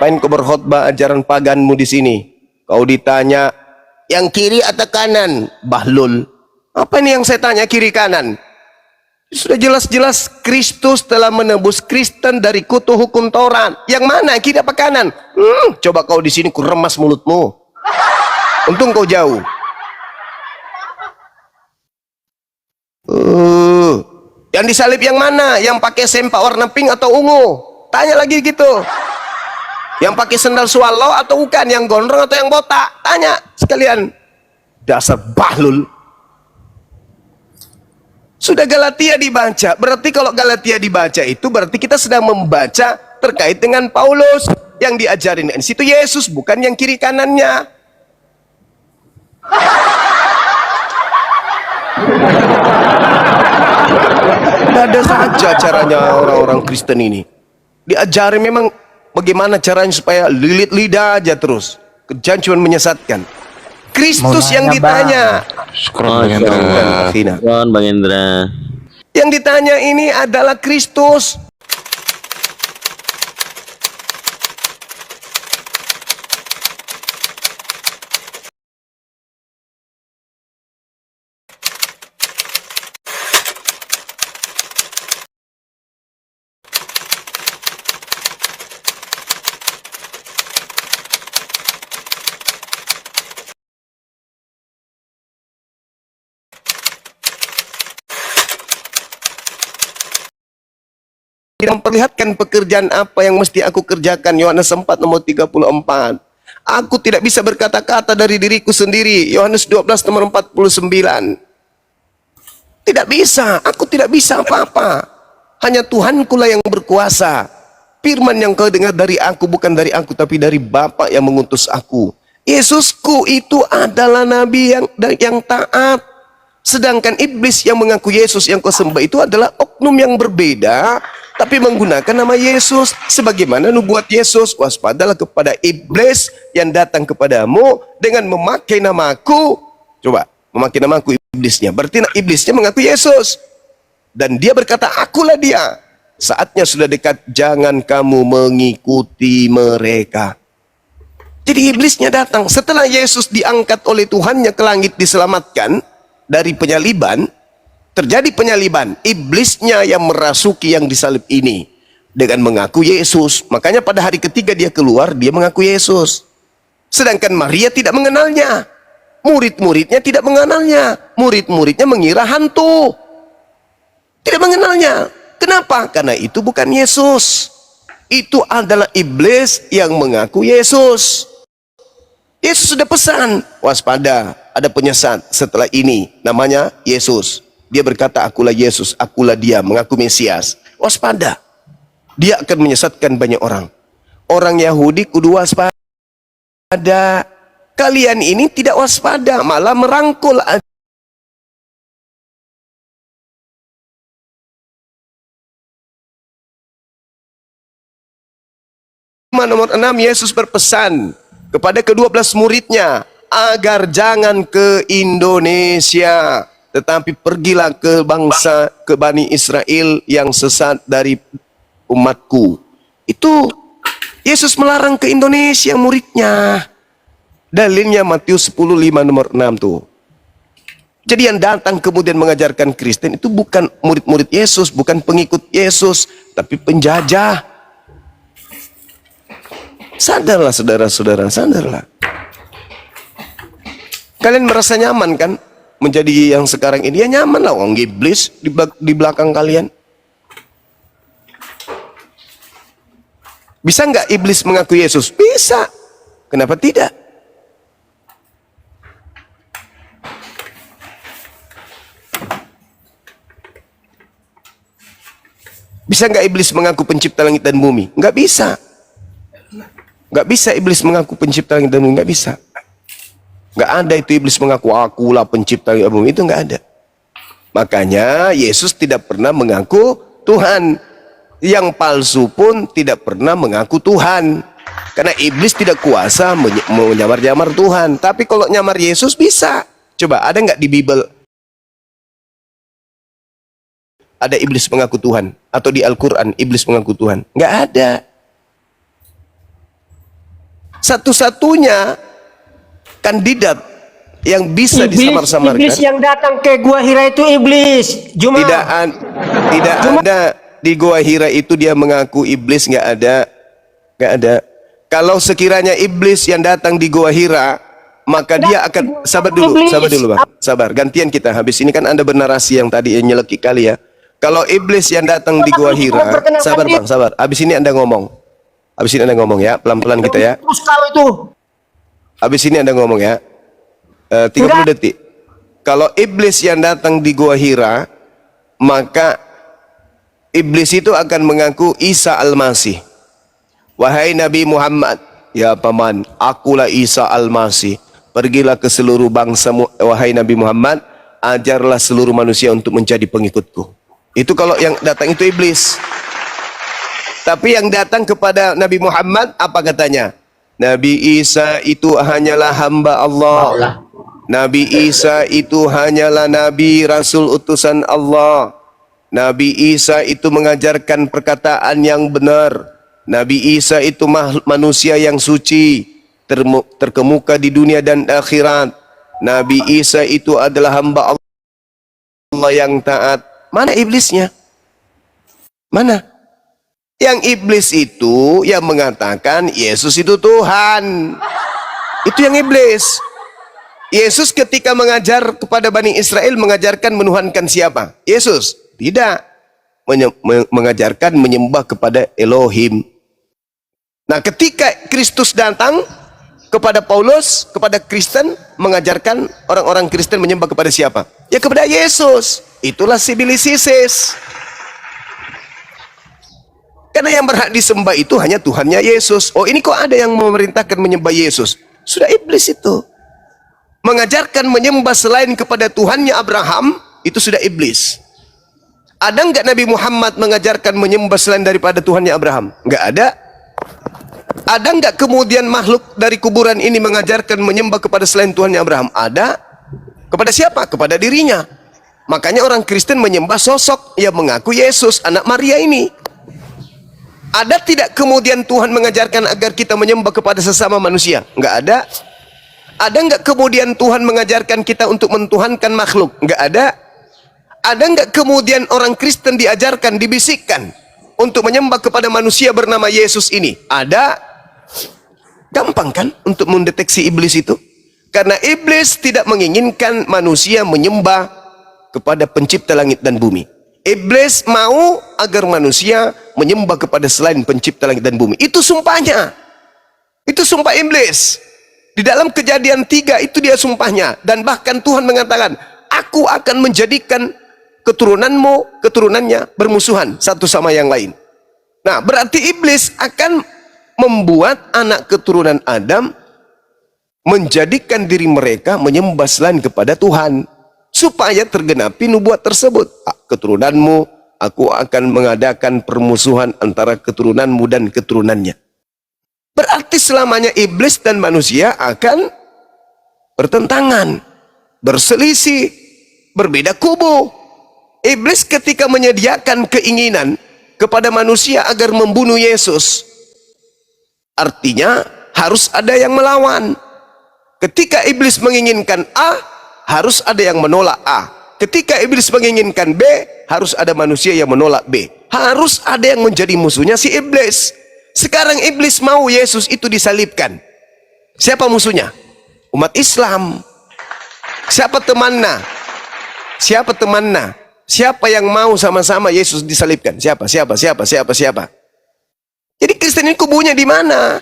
Main kau berkhotbah ajaran paganmu di sini. Kau ditanya, yang kiri atau kanan? Bahlul. Apa ini yang saya tanya kiri kanan? Sudah jelas-jelas Kristus telah menebus Kristen dari kutu hukum Taurat. Yang mana, kiri apa kanan? Coba kau di sini ku remas mulutmu. Untung kau jauh. Yang disalib yang mana? Yang pakai sempak warna pink atau ungu? Tanya lagi gitu. Yang pakai sendal swallow atau bukan? Yang gondrong atau yang botak? Tanya sekalian. Dasar bahlul. Sudah Galatia dibaca. Berarti kalau Galatia dibaca itu berarti kita sedang membaca terkait dengan Paulus. Yang diajarin di situ Yesus, bukan yang kiri kanannya. Ada saja caranya orang-orang Kristen ini. Diajari memang bagaimana caranya supaya lilit lidah aja terus. Kerjaan cuma menyesatkan. Kristus yang ditanya. Syukron Bang Hendra. Yang ditanya ini adalah Kristus. Tidak memperlihatkan pekerjaan apa yang mesti aku kerjakan. Yohanes 4 nomor 34. Aku tidak bisa berkata-kata dari diriku sendiri. Yohanes 12 nomor 49. Tidak bisa, aku tidak bisa apa-apa. Hanya Tuhankulah yang berkuasa. Firman yang kau dengar dari aku bukan dari aku tapi dari Bapa yang mengutus aku. Yesusku itu adalah nabi yang taat. Sedangkan iblis yang mengaku Yesus yang kau sembah itu adalah oknum yang berbeda, tapi menggunakan nama Yesus. Sebagaimana nubuat Yesus, waspadalah kepada iblis yang datang kepadamu dengan memakai namaku. Coba, memakai namaku iblisnya. Berarti iblisnya mengaku Yesus. Dan dia berkata, akulah dia. Saatnya sudah dekat, jangan kamu mengikuti mereka. Jadi iblisnya datang. Setelah Yesus diangkat oleh Tuhannya ke langit diselamatkan, dari penyaliban, terjadi penyaliban. Iblisnya yang merasuki yang disalib ini dengan mengaku Yesus. Makanya pada hari ketiga dia keluar, dia mengaku Yesus. Sedangkan Maria tidak mengenalnya. Murid-muridnya tidak mengenalnya. Murid-muridnya mengira hantu. Tidak mengenalnya. Kenapa? Karena itu bukan Yesus. Itu adalah iblis yang mengaku Yesus. Yesus sudah pesan, waspada, ada penyesat setelah ini, namanya Yesus. Dia berkata, akulah Yesus, akulah dia, mengaku Mesias. Waspada, dia akan menyesatkan banyak orang. Orang Yahudi kudu waspada. Kalian ini tidak waspada, malah merangkul. Nomor 6, Yesus berpesan kepada ke-12 muridnya agar jangan ke Indonesia, tetapi pergilah ke Bani Israel yang sesat dari umatku. Itu Yesus melarang ke Indonesia muridnya. Dalilnya Matius 10:5 nomor 6 tuh. Jadi yang datang kemudian mengajarkan Kristen itu bukan murid-murid Yesus, bukan pengikut Yesus, tapi penjajah. Sadarlah saudara-saudara, sadarlah. Kalian merasa nyaman kan menjadi yang sekarang ini? Ya nyaman lah, orang iblis di belakang kalian. Bisa nggak iblis mengaku Yesus? Bisa. Kenapa tidak? Bisa nggak iblis mengaku pencipta langit dan bumi? Nggak bisa. Nggak bisa iblis mengaku pencipta langit dan bumi, nggak bisa. Nggak ada itu iblis mengaku akulah pencipta langit dan bumi, itu nggak ada. Makanya Yesus tidak pernah mengaku Tuhan. Yang palsu pun tidak pernah mengaku Tuhan. Karena iblis tidak kuasa menyamar-nyamar Tuhan. Tapi kalau nyamar Yesus bisa. Coba ada nggak di Bible ada iblis mengaku Tuhan? Atau di Al-Quran iblis mengaku Tuhan? Nggak ada. satu-satunya kandidat yang bisa disamar-samarkan. Iblis yang datang ke Gua Hira itu iblis. Juma. Tidak ada di Gua Hira itu dia mengaku iblis, nggak ada. Kalau sekiranya iblis yang datang di Gua Hira, maka dia akan sabar dulu Bang. Sabar, gantian kita. Habis ini kan Anda bernarasi yang tadi nyelekik kali ya. Kalau iblis yang datang di Gua Hira, sabar Bang, sabar. Habis ini Anda ngomong. Ya, pelan-pelan kita ya. Terus kau itu. Habis ini Anda ngomong ya. 30 detik. Kalau iblis yang datang di Gua Hira, maka iblis itu akan mengaku Isa Al-Masih. Wahai Nabi Muhammad, ya paman, akulah Isa Al-Masih. Pergilah ke seluruh bangsa, wahai Nabi Muhammad, ajarlah seluruh manusia untuk menjadi pengikutku. Itu kalau yang datang itu iblis. Tapi yang datang kepada Nabi Muhammad, apa katanya? Nabi Isa itu hanyalah hamba Allah. Nabi Isa itu hanyalah Nabi Rasul utusan Allah. Nabi Isa itu mengajarkan perkataan yang benar. Nabi Isa itu manusia yang suci, terkemuka di dunia dan akhirat. Nabi Isa itu adalah hamba Allah yang taat. Mana iblisnya? Mana? Yang iblis itu yang mengatakan Yesus itu Tuhan. Itu yang iblis. Yesus ketika mengajar kepada Bani Israel mengajarkan menuhankan siapa? Yesus? Tidak. Mengajarkan menyembah kepada Elohim. Nah, ketika Kristus datang kepada Paulus, kepada Kristen, mengajarkan orang-orang Kristen menyembah kepada siapa? Ya kepada Yesus. Itulah sibilisisis. Karena yang berhak disembah itu hanya Tuhannya Yesus. Oh, ini kok ada yang memerintahkan menyembah Yesus? Sudah iblis itu. Mengajarkan menyembah selain kepada Tuhannya Abraham, itu sudah iblis. Ada enggak Nabi Muhammad mengajarkan menyembah selain daripada Tuhannya Abraham? Enggak ada. Ada enggak kemudian makhluk dari kuburan ini mengajarkan menyembah kepada selain Tuhannya Abraham? Ada. Kepada siapa? Kepada dirinya. Makanya orang Kristen menyembah sosok yang mengaku Yesus, anak Maria ini. Ada tidak kemudian Tuhan mengajarkan agar kita menyembah kepada sesama manusia? Enggak ada. Ada enggak kemudian Tuhan mengajarkan kita untuk mentuhankan makhluk? Enggak ada. Ada enggak kemudian orang Kristen diajarkan, dibisikkan untuk menyembah kepada manusia bernama Yesus ini? Ada. Gampang kan untuk mendeteksi iblis itu? Karena iblis tidak menginginkan manusia menyembah kepada pencipta langit dan bumi. Iblis mau agar manusia menyembah kepada selain pencipta langit dan bumi. Itu sumpahnya. Itu sumpah iblis. Di dalam Kejadian 3 itu dia sumpahnya. Dan bahkan Tuhan mengatakan, aku akan menjadikan keturunannya bermusuhan satu sama yang lain. Nah, berarti iblis akan membuat anak keturunan Adam menjadikan diri mereka menyembah selain kepada Tuhan. Supaya tergenapi nubuat tersebut. Keturunanmu, aku akan mengadakan permusuhan antara keturunanmu dan keturunannya. Berarti selamanya iblis dan manusia akan bertentangan, berselisih, berbeda kubu. Iblis ketika menyediakan keinginan kepada manusia agar membunuh Yesus, artinya harus ada yang melawan. Ketika iblis menginginkan A, harus ada yang menolak A. Ketika iblis menginginkan B, harus ada manusia yang menolak B. Harus ada yang menjadi musuhnya si iblis. Sekarang iblis mau Yesus itu disalibkan. Siapa musuhnya? Umat Islam. Siapa temannya? Siapa temannya? Siapa yang mau sama-sama Yesus disalibkan? Siapa? Jadi Kristen ini kubunya di mana?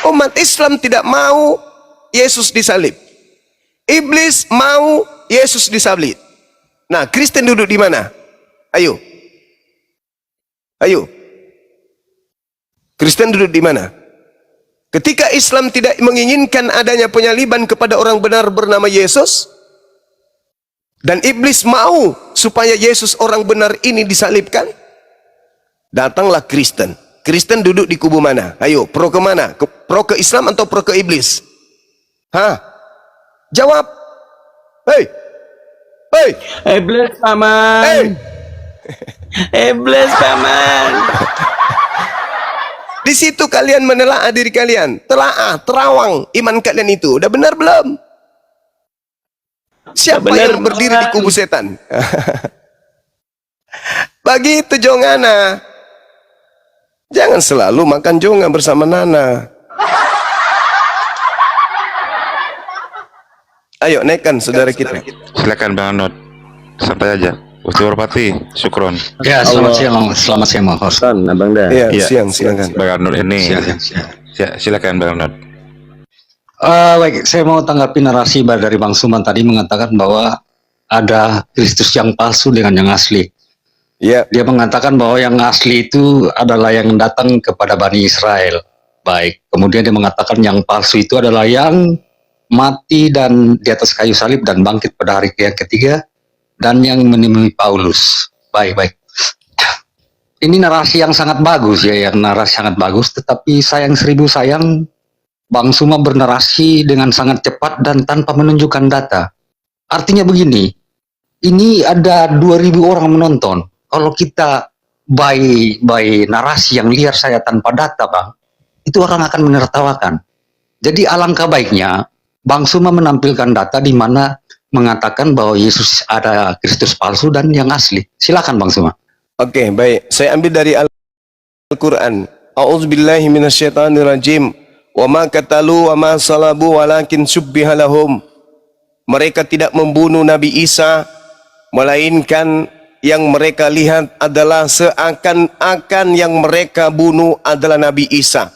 Umat Islam tidak mau Yesus disalib. Iblis mau Yesus disalib. Nah, Kristen duduk di mana? Ayo. Kristen duduk di mana? Ketika Islam tidak menginginkan adanya penyaliban kepada orang benar bernama Yesus, dan iblis mau supaya Yesus orang benar ini disalibkan, datanglah Kristen. Kristen duduk di kubu mana? Ayo, pro ke mana? Pro ke Islam atau pro ke iblis? Jawab. Hei. Iblis paman. Hey. Iblis paman. situ kalian menelaah diri kalian. Telaah, terawang iman kalian itu. Udah benar belum? Siapa Benar, yang berdiri di kubu setan? Begitu Jongana. Jangan selalu makan jonga bersama Nana. Ayo naikkan saudara kita. Silakan Bang Anod. Santai aja. Gusti Warpati, syukron. Ya, selamat siang, Bang Host. Kan, Abang dah. Iya, Iya. siang, silakan. Bang Anod ini. Siang. Silakan Bang Anod. Baik, saya mau tanggapi narasi dari Bang Suman tadi mengatakan bahwa ada Kristus yang palsu dengan yang asli. Ya, Dia mengatakan bahwa yang asli itu adalah yang datang kepada Bani Israel. Baik, kemudian dia mengatakan yang palsu itu adalah yang mati dan di atas kayu salib dan bangkit pada hari yang ketiga dan yang menemui Paulus. Baik. Ini narasi yang sangat bagus ya, tetapi sayang seribu sayang Bang Suma bernarasi dengan sangat cepat dan tanpa menunjukkan data. Artinya begini, ini ada 2.000 orang menonton. Kalau kita by narasi yang liar saya tanpa data, Bang, itu orang akan menertawakan. Jadi alangkah baiknya Bang Suma menampilkan data di mana mengatakan bahwa Yesus ada Kristus palsu dan yang asli. Silakan Bang Suma. oke, baik. Saya ambil dari Al-Quran. A'udzubillahi minasyaitonirrajim. Wa ma qatalu wa ma salabu walakin syubbiha lahum. Mereka tidak membunuh Nabi Isa, melainkan yang mereka lihat adalah seakan-akan yang mereka bunuh adalah Nabi Isa.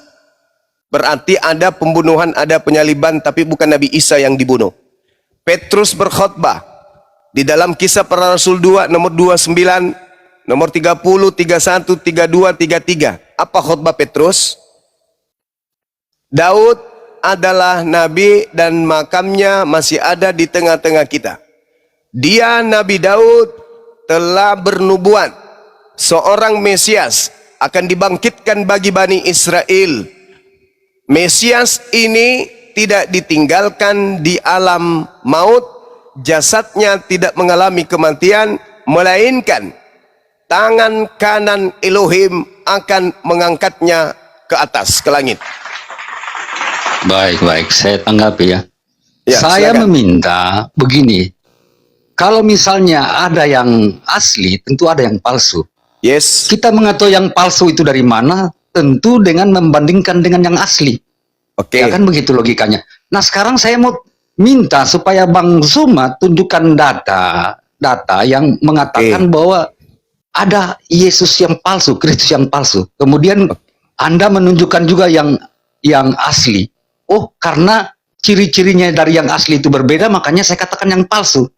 Berarti ada pembunuhan, ada penyaliban, tapi bukan Nabi Isa yang dibunuh. Petrus berkhotbah di dalam Kisah Para Rasul 2 nomor 29, nomor 30, 31, 32, 33. Apa khotbah Petrus? Daud adalah nabi dan makamnya masih ada di tengah-tengah kita. Dia Nabi Daud telah bernubuat seorang Mesias akan dibangkitkan bagi Bani Israel. Mesias ini tidak ditinggalkan di alam maut, jasadnya tidak mengalami kematian, melainkan tangan kanan Elohim akan mengangkatnya ke atas, ke langit. Baik, saya tanggapi ya. Ya, Saya silakan. meminta begini, kalau misalnya ada yang asli, tentu ada yang palsu. Yes. Kita mengetahui yang palsu itu dari mana, tentu dengan membandingkan dengan yang asli. Oke. Ya kan begitu logikanya. Nah sekarang saya mau minta supaya Bang Suma tunjukkan data yang mengatakan bahwa ada Yesus yang palsu, Kristus yang palsu. Kemudian Anda menunjukkan juga yang asli. Oh, karena ciri-cirinya dari yang asli itu berbeda, makanya saya katakan yang palsu.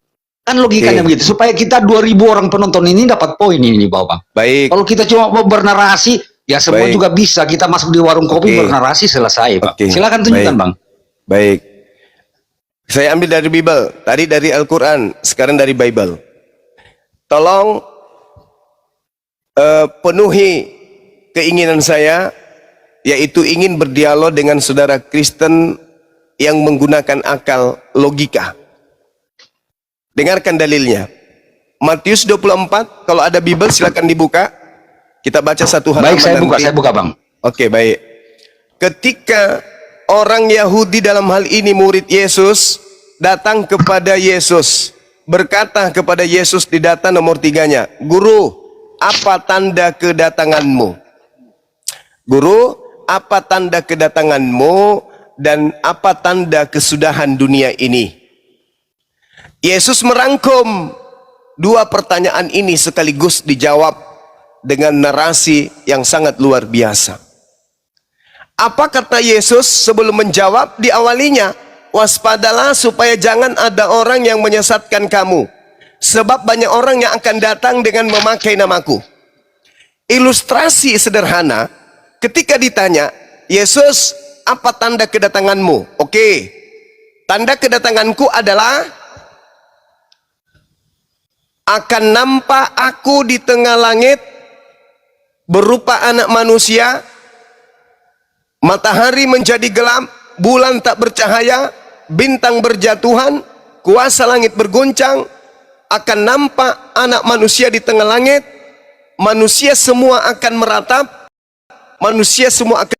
Kan logikanya begitu. Supaya kita 2.000 orang penonton ini dapat poin ini, Bang. Baik. Kalau kita cuma mau bernarasi, ya semua Baik. juga bisa. Kita masuk di warung kopi bernarasi, selesai, Pak. Silakan tunjukkan, Bang. Baik. Saya ambil dari Bible. Tadi dari Al-Quran, sekarang dari Bible. Tolong penuhi keinginan saya, yaitu ingin berdialog dengan saudara Kristen yang menggunakan akal logika. Dengarkan dalilnya. Matius 24, kalau ada Bible silakan dibuka. Kita baca satu halaman. Baik, saya buka, Bang. Oke, baik. Ketika orang Yahudi dalam hal ini murid Yesus datang kepada Yesus, berkata kepada Yesus di data nomor 3-nya, "Guru, apa tanda kedatanganmu?" Guru, apa tanda kedatanganmu dan apa tanda kesudahan dunia ini? Yesus merangkum dua pertanyaan ini sekaligus dijawab dengan narasi yang sangat luar biasa. Apa kata Yesus sebelum menjawab? Diawalinya, waspadalah supaya jangan ada orang yang menyesatkan kamu, sebab banyak orang yang akan datang dengan memakai namaku. Ilustrasi sederhana, ketika ditanya, Yesus, apa tanda kedatanganmu? Oke, tanda kedatanganku adalah akan nampak aku di tengah langit berupa anak manusia, matahari menjadi gelap, bulan tak bercahaya, bintang berjatuhan, kuasa langit berguncang, akan nampak anak manusia di tengah langit, manusia semua akan meratap, manusia semua akan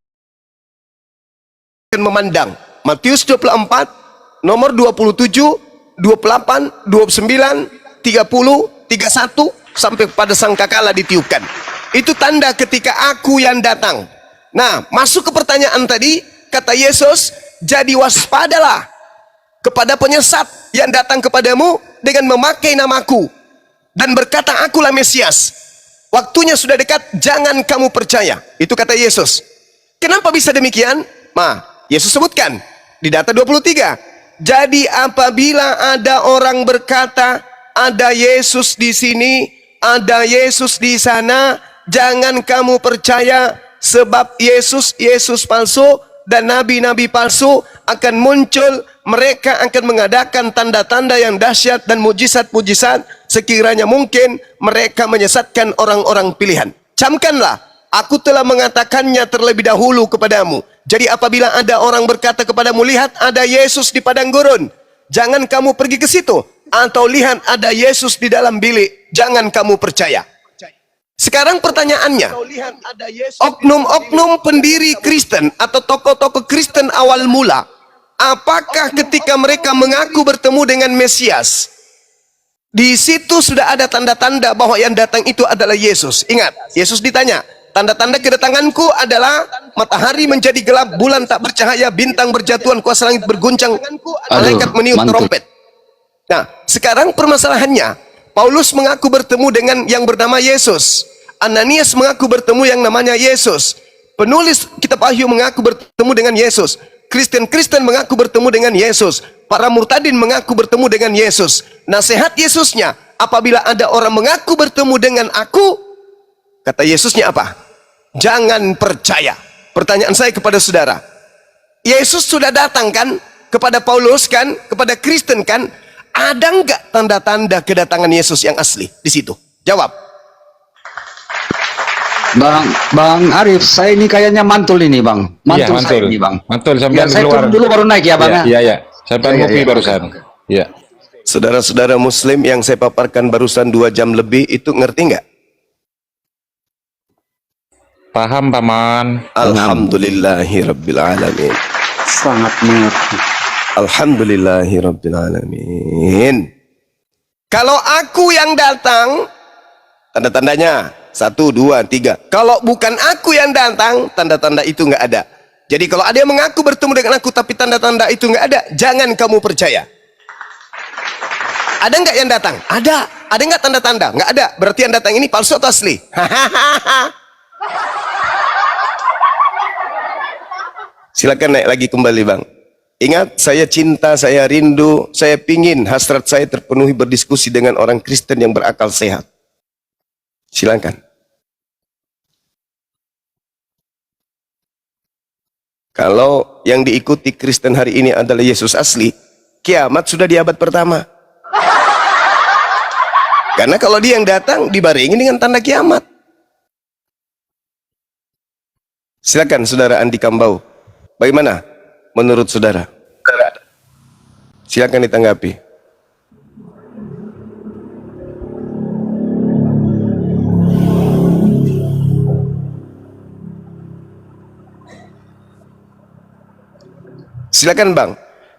memandang. Matius 24, nomor 27, 28, 29, 30, 31, sampai pada sangkakala ditiupkan. Itu tanda ketika aku yang datang. Nah, masuk ke pertanyaan tadi, kata Yesus, jadi waspadalah kepada penyesat yang datang kepadamu dengan memakai namaku dan berkata, akulah Mesias. Waktunya sudah dekat, jangan kamu percaya. Itu kata Yesus. Kenapa bisa demikian? Yesus sebutkan di data 23. Jadi apabila ada orang berkata, ada Yesus di sini, ada Yesus di sana, jangan kamu percaya, sebab Yesus palsu dan nabi-nabi palsu akan muncul. Mereka akan mengadakan tanda-tanda yang dahsyat dan mujizat-mujizat. Sekiranya mungkin mereka menyesatkan orang-orang pilihan. Camkanlah, aku telah mengatakannya terlebih dahulu kepadamu. Jadi apabila ada orang berkata kepadamu, lihat ada Yesus di padang gurun, jangan kamu pergi ke situ. Atau lihat ada Yesus di dalam bilik, jangan kamu percaya. Sekarang pertanyaannya, oknum-oknum pendiri Kristen atau tokoh-tokoh Kristen awal mula, apakah ketika mereka mengaku bertemu dengan Mesias, di situ sudah ada tanda-tanda bahwa yang datang itu adalah Yesus? Ingat, Yesus ditanya, tanda-tanda kedatanganku adalah matahari menjadi gelap, bulan tak bercahaya, bintang berjatuhan, kuasa langit berguncang, malaikat meniup trompet. Nah, sekarang permasalahannya, Paulus mengaku bertemu dengan yang bernama Yesus. Ananias mengaku bertemu yang namanya Yesus. Penulis kitab Wahyu mengaku bertemu dengan Yesus. Kristen-Kristen mengaku bertemu dengan Yesus. Para murtadin mengaku bertemu dengan Yesus. Nasihat Yesusnya, apabila ada orang mengaku bertemu dengan aku, kata Yesusnya apa? Jangan percaya. Pertanyaan saya kepada saudara, Yesus sudah datang kan kepada Paulus kan, kepada Kristen kan? Ada enggak tanda-tanda kedatangan Yesus yang asli di situ? Jawab. Bang Arif, saya ini kayaknya mantul ini, Bang. Mantul, mantul. saya ini, Bang. Mantul sampai Ya, saya keluar. turun dulu baru naik ya, Bang. Iya. Sampai ngopi barusan. Iya. Saudara-saudara Muslim yang saya paparkan barusan 2 jam lebih itu ngerti nggak? Paham, Paman. Alhamdulillahirrabbilalamin. Sangat mengerti. Alhamdulillahirrabbilalamin. Kalau aku yang datang, tanda-tandanya 1, 2, 3. Kalau bukan aku yang datang, tanda-tanda itu nggak ada. Jadi kalau ada yang mengaku bertemu dengan aku tapi tanda-tanda itu nggak ada, jangan kamu percaya. Ada nggak yang datang? Ada. Ada nggak tanda-tanda? Nggak ada. Berarti yang datang ini palsu atau asli? Silakan naik lagi kembali, Bang. Ingat, saya cinta, saya rindu, saya pingin hasrat saya terpenuhi berdiskusi dengan orang Kristen yang berakal sehat. Silakan. Kalau yang diikuti Kristen hari ini adalah Yesus asli, kiamat sudah di abad pertama. Karena kalau dia yang datang dibarengi dengan tanda kiamat. Silakan saudara Andi Kambau. Bagaimana menurut saudara? Silakan ditanggapi. Silakan, Bang.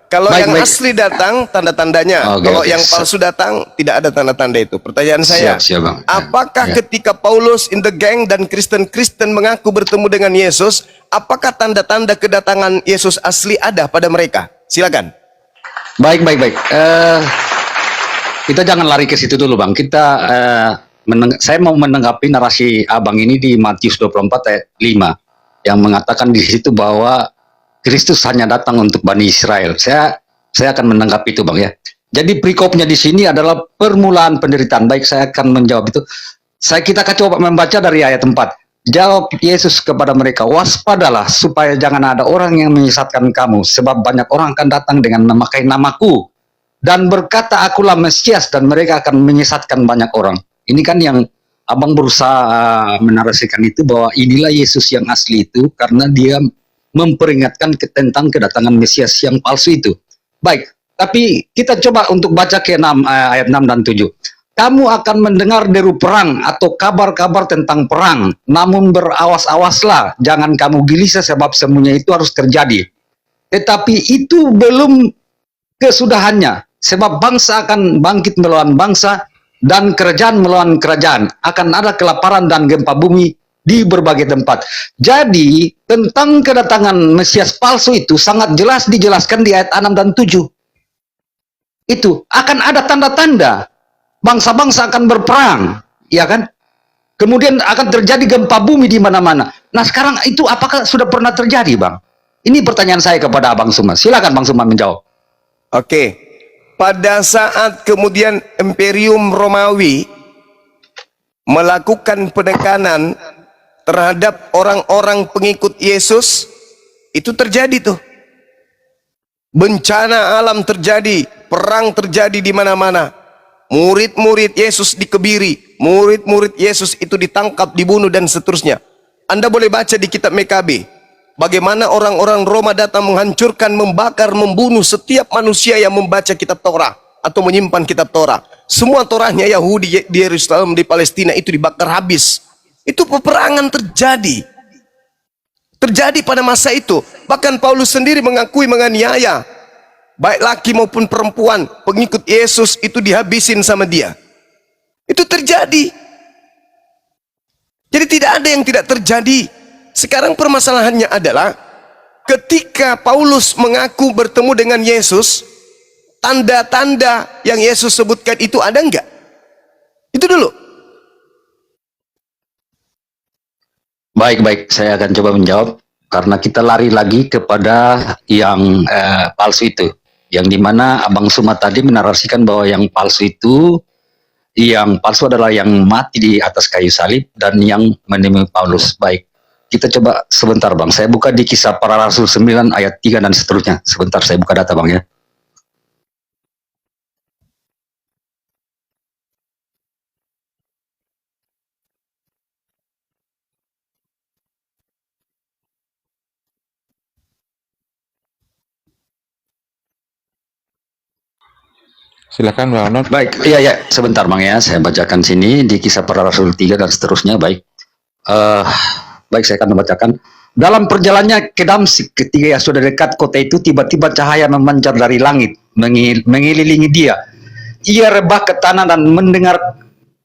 Kalau yang asli datang, tanda-tandanya. Kalau yang palsu datang, tidak ada tanda-tanda itu. Pertanyaan saya, Bang. apakah ketika Paulus in the gang dan Kristen-Kristen mengaku bertemu dengan Yesus, apakah tanda-tanda kedatangan Yesus asli ada pada mereka? Silakan. Baik. Kita jangan lari ke situ dulu, Bang. Saya mau menanggapi narasi Abang ini di Matius 24 ayat 5 yang mengatakan di situ bahwa Kristus hanya datang untuk Bani Israel. Saya akan menanggapi itu, Bang, ya. Jadi perikopnya di sini adalah permulaan penderitaan. Baik, saya akan menjawab itu. Kita akan coba membaca dari ayat 4. Jawab Yesus kepada mereka, waspadalah supaya jangan ada orang yang menyesatkan kamu, sebab banyak orang akan datang dengan memakai namaku dan berkata akulah Mesias, dan mereka akan menyesatkan banyak orang. Ini kan yang Abang berusaha menarasikan itu, bahwa inilah Yesus yang asli itu karena dia memperingatkan tentang kedatangan Mesias yang palsu itu. Baik, tapi kita coba untuk baca ke ayat 6 dan 7. kamu akan mendengar deru perang atau kabar-kabar tentang perang. Namun berawas-awaslah, jangan kamu gelisah sebab semuanya itu harus terjadi. Tetapi itu belum kesudahannya, sebab bangsa akan bangkit melawan bangsa dan kerajaan melawan kerajaan. Akan ada kelaparan dan gempa bumi di berbagai tempat. Jadi tentang kedatangan Mesias palsu itu sangat jelas dijelaskan di ayat 6 dan 7. Itu akan ada tanda-tanda. Bangsa-bangsa akan berperang, ya kan? Kemudian akan terjadi gempa bumi di mana-mana. Nah sekarang itu apakah sudah pernah terjadi, Bang? Ini pertanyaan saya kepada Abang Suma. Silakan Bang Suma menjawab. Oke. Pada saat kemudian Imperium Romawi melakukan penekanan terhadap orang-orang pengikut Yesus, itu terjadi tuh. Bencana alam terjadi, perang terjadi di mana-mana. Murid-murid Yesus dikebiri, murid-murid Yesus itu ditangkap, dibunuh dan seterusnya. Anda boleh baca di kitab MKB bagaimana orang-orang Roma datang menghancurkan, membakar, membunuh setiap manusia yang membaca kitab Torah atau menyimpan kitab Torah. Semua Torahnya Yahudi di Yerusalem, di Palestina itu dibakar habis. Itu peperangan terjadi. Terjadi pada masa itu. Bahkan Paulus sendiri mengakui menganiaya baik laki maupun perempuan pengikut Yesus itu dihabisin sama dia. Itu terjadi. Jadi tidak ada yang tidak terjadi. Sekarang permasalahannya adalah ketika Paulus mengaku bertemu dengan Yesus, tanda-tanda yang Yesus sebutkan itu ada enggak? Itu dulu. Baik, saya akan coba menjawab. Karena kita lari lagi kepada yang palsu itu. Yang dimana Abang Suma tadi menarasikan bahwa yang palsu itu, yang palsu adalah yang mati di atas kayu salib dan yang menemui Paulus. Baik, kita coba sebentar Bang. Saya buka di Kisah Para Rasul 9 ayat 3 dan seterusnya. Sebentar saya buka data Bang ya. Silakan Bang Not. Baik, iya, sebentar Bang ya. Saya bacakan sini di Kisah Para Rasul 3 dan seterusnya. Baik. Baik, saya akan membacakan. Dalam perjalanannya ke Damsik, ketika sudah dekat kota itu, tiba-tiba cahaya memancar dari langit, mengelilingi dia. Ia rebah ke tanah dan mendengar,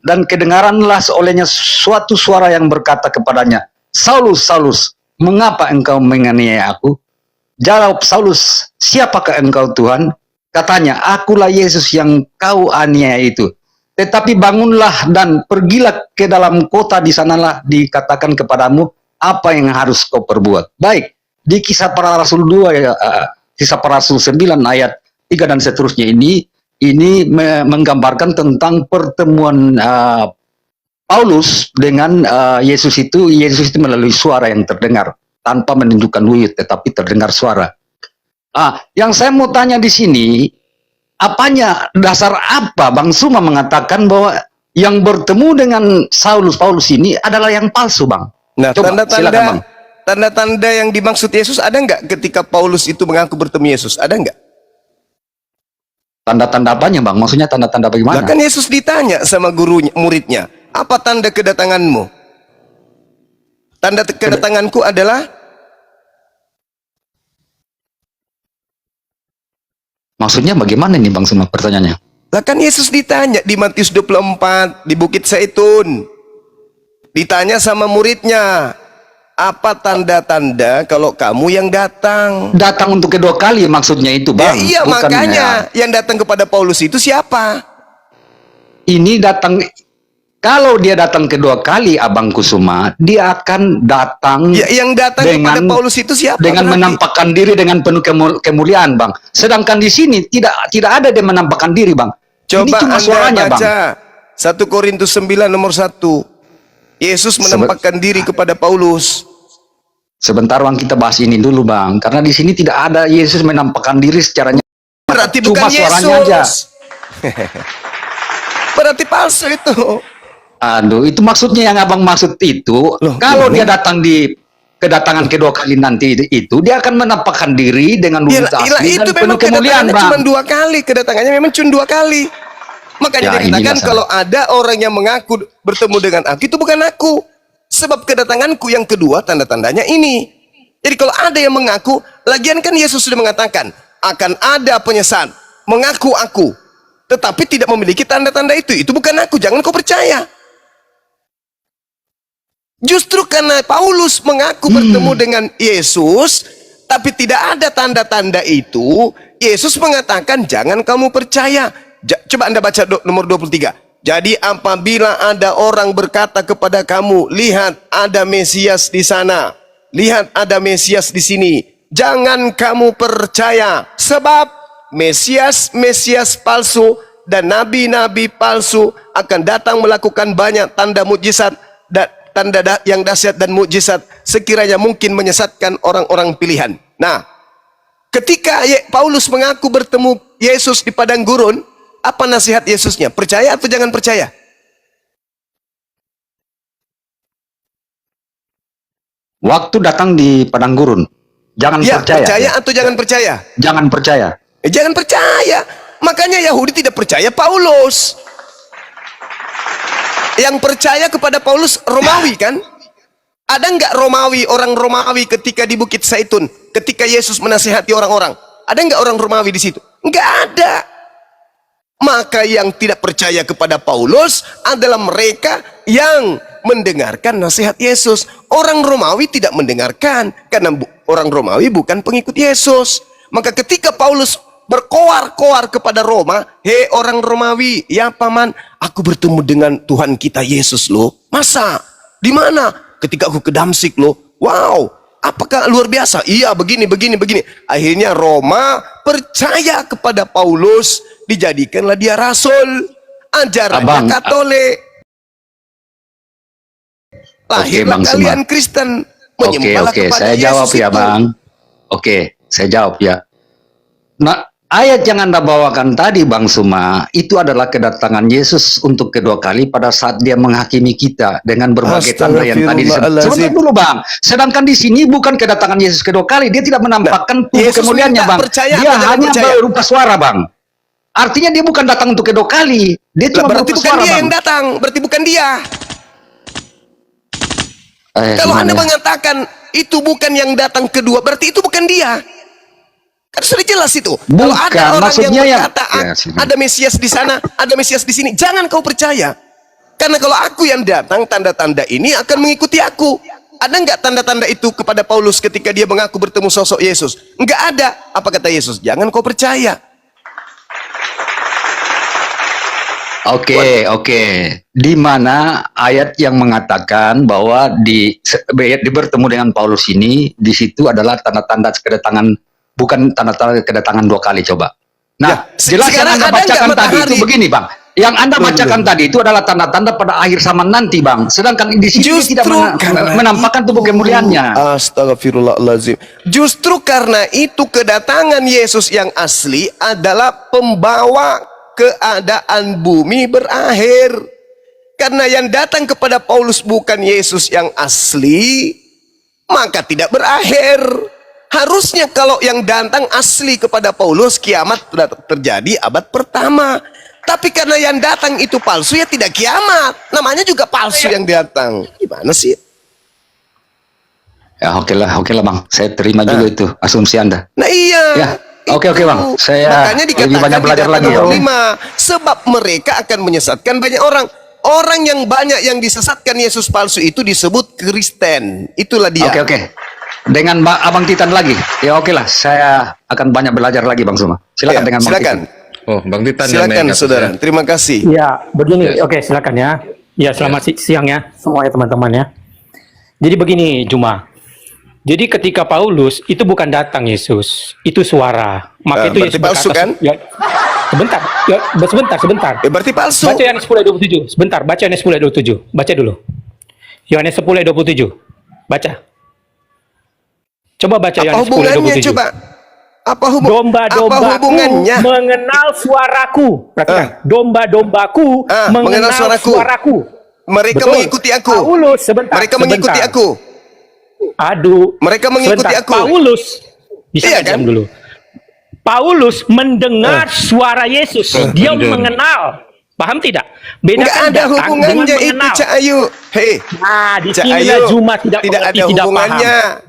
dan kedengaranlah olehnya suatu suara yang berkata kepadanya, Saulus, Saulus, mengapa engkau menganiaya aku? Jawab Saulus, siapakah engkau Tuhan? Katanya, akulah Yesus yang kau aniaya itu. Tetapi bangunlah dan pergilah ke dalam kota, di sanalah dikatakan kepadamu apa yang harus kau perbuat. Baik, di Kisah Para Rasul 2, Kisah Para Rasul 9 ayat 3 dan seterusnya ini menggambarkan tentang pertemuan Paulus dengan Yesus itu melalui suara yang terdengar tanpa menunjukkan wujud, tetapi terdengar suara. Yang saya mau tanya di sini, apanya, dasar apa Bang Suma mengatakan bahwa yang bertemu dengan Paulus ini adalah yang palsu, Bang? Nah, Coba, silakan, Bang. tanda-tanda yang dimaksud Yesus ada nggak ketika Paulus itu mengaku bertemu Yesus? Ada nggak? Tanda-tanda apanya, Bang? Maksudnya tanda-tanda bagaimana? Nah, kan Yesus ditanya sama gurunya, muridnya, apa tanda kedatanganmu? Tanda kedatanganku adalah, maksudnya bagaimana nih Bang Suma pertanyaannya? lah kan Yesus ditanya di Matius 24 di Bukit Zaitun. Ditanya sama muridnya, apa tanda-tanda kalau kamu yang datang? Datang untuk kedua kali maksudnya itu, Bang. Ya, iya, bukan, makanya yang datang kepada Paulus itu siapa? Ini datang, kalau dia datang kedua kali, Abang Kusuma, dia akan datang Ya, yang datang kepada Paulus itu siapa? dengan berarti? menampakkan diri dengan penuh kemuliaan, Bang. Sedangkan di sini tidak ada dia menampakkan diri, Bang. Coba ini cuma Anda suaranya, baca Bang. 1 Korintus 9 nomor 1. Yesus menampakkan diri kepada Paulus. Sebentar Bang, kita bahas ini dulu, Bang. Karena di sini tidak ada Yesus menampakkan diri secara nyata. Berarti Cuma bukan suaranya Yesus. aja. Berarti palsu itu. Aduh, itu maksudnya yang Abang maksud itu. Loh, kalau gimana? dia datang di kedatangan kedua kali nanti itu, dia akan menampakkan diri dengan wujud asli itu dan penuh memang kemuliaan, kedatangannya Bang. cuma 2 kali. Kedatangannya memang cuma 2 kali. Makanya Ya, dia katakan inilah kalau ada orang yang mengaku bertemu dengan aku, itu bukan aku. Sebab kedatanganku yang kedua tanda-tandanya ini. Jadi kalau ada yang mengaku, lagian kan Yesus sudah mengatakan akan ada penyesat mengaku aku, tetapi tidak memiliki tanda-tanda itu bukan aku, jangan kau percaya. Justru karena Paulus mengaku bertemu dengan Yesus, tapi tidak ada tanda-tanda itu, Yesus mengatakan jangan kamu percaya. Coba Anda baca nomor 23. Jadi apabila ada orang berkata kepada kamu, lihat ada Mesias di sana, lihat ada Mesias di sini, jangan kamu percaya. Sebab Mesias palsu dan nabi-nabi palsu akan datang melakukan banyak tanda mukjizat dan tanda yang dahsyat dan mukjizat sekiranya mungkin menyesatkan orang-orang pilihan. Nah, ketika Paulus mengaku bertemu Yesus di padang gurun, apa nasihat Yesusnya? Percaya atau jangan percaya? Waktu datang di padang gurun, jangan Ya, percaya. percaya atau jangan percaya? Jangan percaya. Jangan percaya. Makanya Yahudi tidak percaya Paulus. Yang percaya kepada Paulus Romawi kan? Ada nggak Romawi, orang Romawi ketika di Bukit Zaitun, ketika Yesus menasihati orang-orang? Ada nggak orang Romawi di situ? Nggak ada. Maka yang tidak percaya kepada Paulus adalah mereka yang mendengarkan nasihat Yesus. Orang Romawi tidak mendengarkan karena orang Romawi bukan pengikut Yesus. Maka ketika Paulus berkoar-koar kepada Roma, hei orang Romawi, ya paman, aku bertemu dengan Tuhan kita Yesus loh. Masa? Di mana? Ketika aku ke Damsik loh. Wow, apakah luar biasa? Iya, begini. Akhirnya Roma percaya kepada Paulus, dijadikanlah dia rasul. Ajarannya Katolik. Lahirlah kalian Kristen. Menyembahlah kepada saya Yesus jawab ya, itu. Bang. Saya jawab ya. Nah, ayat yang Anda bawakan tadi, Bang Suma, itu adalah kedatangan Yesus untuk kedua kali pada saat dia menghakimi kita dengan berbagai tanda yang tadi disebut. Sebentar dulu, Bang. Sedangkan di sini bukan kedatangan Yesus kedua kali. Dia tidak menampakkan tubuh kemuliaannya, Bang. Dia hanya berupa suara, Bang. Artinya dia bukan datang untuk kedua kali. Dia cuma berarti berupa bukan suara, dia Bang. yang datang. Berarti bukan dia. Kalau Anda mengatakan itu bukan yang datang kedua, berarti itu bukan dia. Kan sudah jelas itu. Kalau ada orang yang berkata ada Mesias di sana, ada Mesias di sini, jangan kau percaya. Karena kalau aku yang datang, tanda-tanda ini akan mengikuti aku. Ada nggak tanda-tanda itu kepada Paulus ketika dia mengaku bertemu sosok Yesus? Nggak ada. Apa kata Yesus? Jangan kau percaya. Oke. Di mana ayat yang mengatakan bahwa di bertemu dengan Paulus ini, di situ adalah tanda-tanda kedatangan, bukan tanda-tanda kedatangan dua kali, coba. Nah, jelas yang Anda bacakan tadi itu begini, Bang. Yang Anda bacakan tadi itu adalah tanda-tanda pada akhir zaman nanti, Bang. Sedangkan di sini tidak menampakkan tubuh kemuliaannya. Astagfirullahaladzim. Justru karena itu kedatangan Yesus yang asli adalah pembawa keadaan bumi berakhir. Karena yang datang kepada Paulus bukan Yesus yang asli, maka tidak berakhir. Harusnya kalau yang datang asli kepada Paulus, kiamat sudah terjadi abad pertama. Tapi karena yang datang itu palsu, ya tidak kiamat. Namanya juga palsu yang datang. Gimana sih? Ya oke lah Bang. Saya terima juga itu asumsi Anda. Nah iya. Ya. Oke Bang, saya makanya lebih banyak belajar lagi ya. Sebab mereka akan menyesatkan banyak orang. Orang yang banyak yang disesatkan Yesus palsu itu disebut Kristen. Itulah dia. Oke. Dengan Abang Titan lagi. Ya oke lah, saya akan banyak belajar lagi Bang Suma. Silakan dengan Bang Titan. Oh, Bang Titan. Silakan saudara. Terima kasih. Ya, begini. Oke, silakan ya. Ya, selamat siang ya semuanya teman-teman ya. Jadi begini, Juma. Jadi ketika Paulus itu bukan datang Yesus, itu suara. Maka itu Yesus palsu berkata, kan? Ya, sebentar. Berarti palsu. Baca Yohanes 10:27. Sebentar, baca Yohanes 10:27. Baca dulu. Yohanes 10:27. Baca. Coba baca Yohanes 10:27. Coba. Apa Domba-dombaku hubungannya? mengenal suaraku. Perhatikan. Domba-dombaku mengenal suaraku. Mereka Betul. mengikuti aku. Paulus, sebentar. Mengikuti aku. Aduh. Mereka mengikuti aku. Paulus. Bisa iya, diam kan? dulu. Paulus mendengar suara Yesus. Dia mengenal. Paham tidak? Enggak Bedakan ada datang hubungannya dengan itu, mengenal. Cak Ayu. Hei, Nah, di Cak sinilah Ayu, Juma tidak tidak mengerti, ada tidak hubungannya. paham.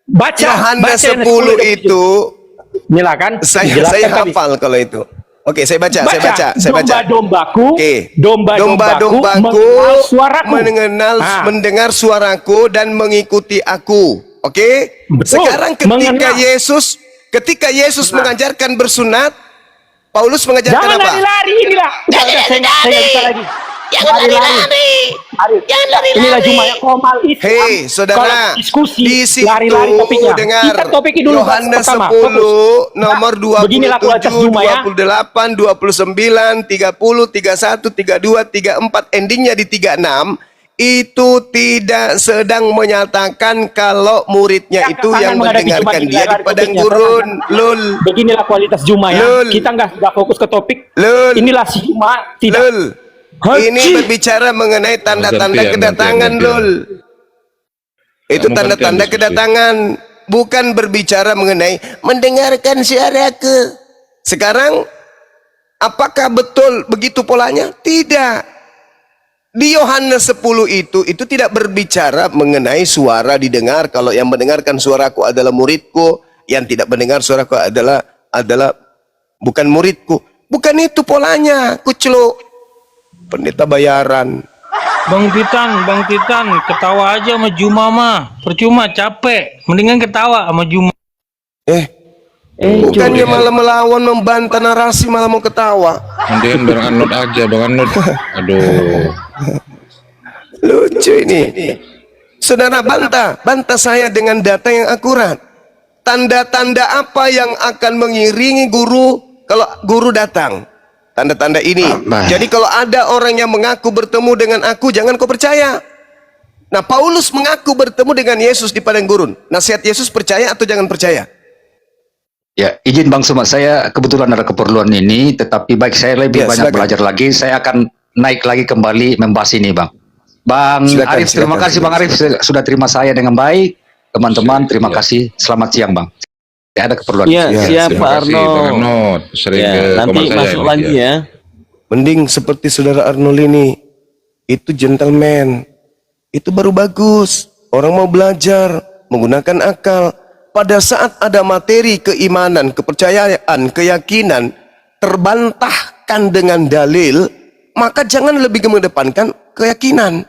Baca Yohanes baca yang 10 10 itu Inilah kan saya dijelaskan tadi. hafal kalau itu. Oke, saya baca. Domba-dombaku, Oke. domba-dombaku Domba-dombaku mengenal suaraku. mendengar suaraku dan mengikuti aku. Oke? Betul. Sekarang ketika Mengenal. Yesus mengajarkan bersunat, Paulus mengajarkan Jangan apa? lari-lari inilah. Udah, saya nggak bisa lagi. Jangan lari-lari. Jangan lari-lari. Inilah Juma yang komal Islam. Hei, saudara, Kalau diskusi di situ lari-lari topiknya. dengar Kita topiknya dulu Yohanes pertama. 10 Fokus. nomor Beginilah kualitas 27, Juma ya. 28, 29, 30, 31, 32, 34, endingnya di 36 itu tidak sedang menyatakan kalau muridnya Kita itu akan yang menghadapi Juma mendengarkan di dia di lari padang topiknya. gurun. Lul, Beginilah kualitas Juma ya. Lul. Kita nggak fokus ke topik. Lul. Inilah si Juma tidak. lul. Haji. Ini berbicara mengenai tanda-tanda Gantian, kedatangan, gantian. lul. Itu Kamu tanda-tanda gantian diskusi. kedatangan, bukan berbicara mengenai mendengarkan suaraku. Sekarang, apakah betul begitu polanya? Tidak. Di Yohanes 10 itu tidak berbicara mengenai suara didengar. Kalau yang mendengarkan suaraku adalah muridku, yang tidak mendengar suaraku adalah bukan muridku. Bukan itu polanya, kucluk. Pendeta bayaran. Bang Titan, ketawa aja sama Juma mah. Percuma capek. Mendingan ketawa sama Juma. Bukannya malah melawan, membantah narasi, malah mau ketawa. Mendingan Bang Arnold aja, Bang Arnold. Aduh. Lucu ini. Saudara, bantah saya dengan data yang akurat. Tanda-tanda apa yang akan mengiringi guru kalau guru datang? Tanda-tanda ini. Jadi kalau ada orang yang mengaku bertemu dengan aku, jangan kau percaya. Nah, Paulus mengaku bertemu dengan Yesus di padang gurun. Nasihat Yesus percaya atau jangan percaya? Ya, izin Bang Suma, saya kebetulan ada keperluan ini, tetapi baik saya lebih Ya, banyak silakan. belajar lagi, saya akan naik lagi kembali membahas ini, Bang. Bang Silakan, Arif, terima silakan, kasih Bang Arif sudah terima saya dengan baik. Teman-teman, terima kasih. Selamat siang, Bang. Ya, ada keperluan. Ya, siap Terima Pak kasih, Bang Arnold. Arnold. Sering Ya, ke nanti kamar saya masuk ini, lagi ya. ya. Mending seperti saudara Arnold ini. Itu gentleman. Itu baru bagus. Orang mau belajar, menggunakan akal. Pada saat ada materi keimanan, kepercayaan, keyakinan, terbantahkan dengan dalil, maka jangan lebih mengedepankan keyakinan.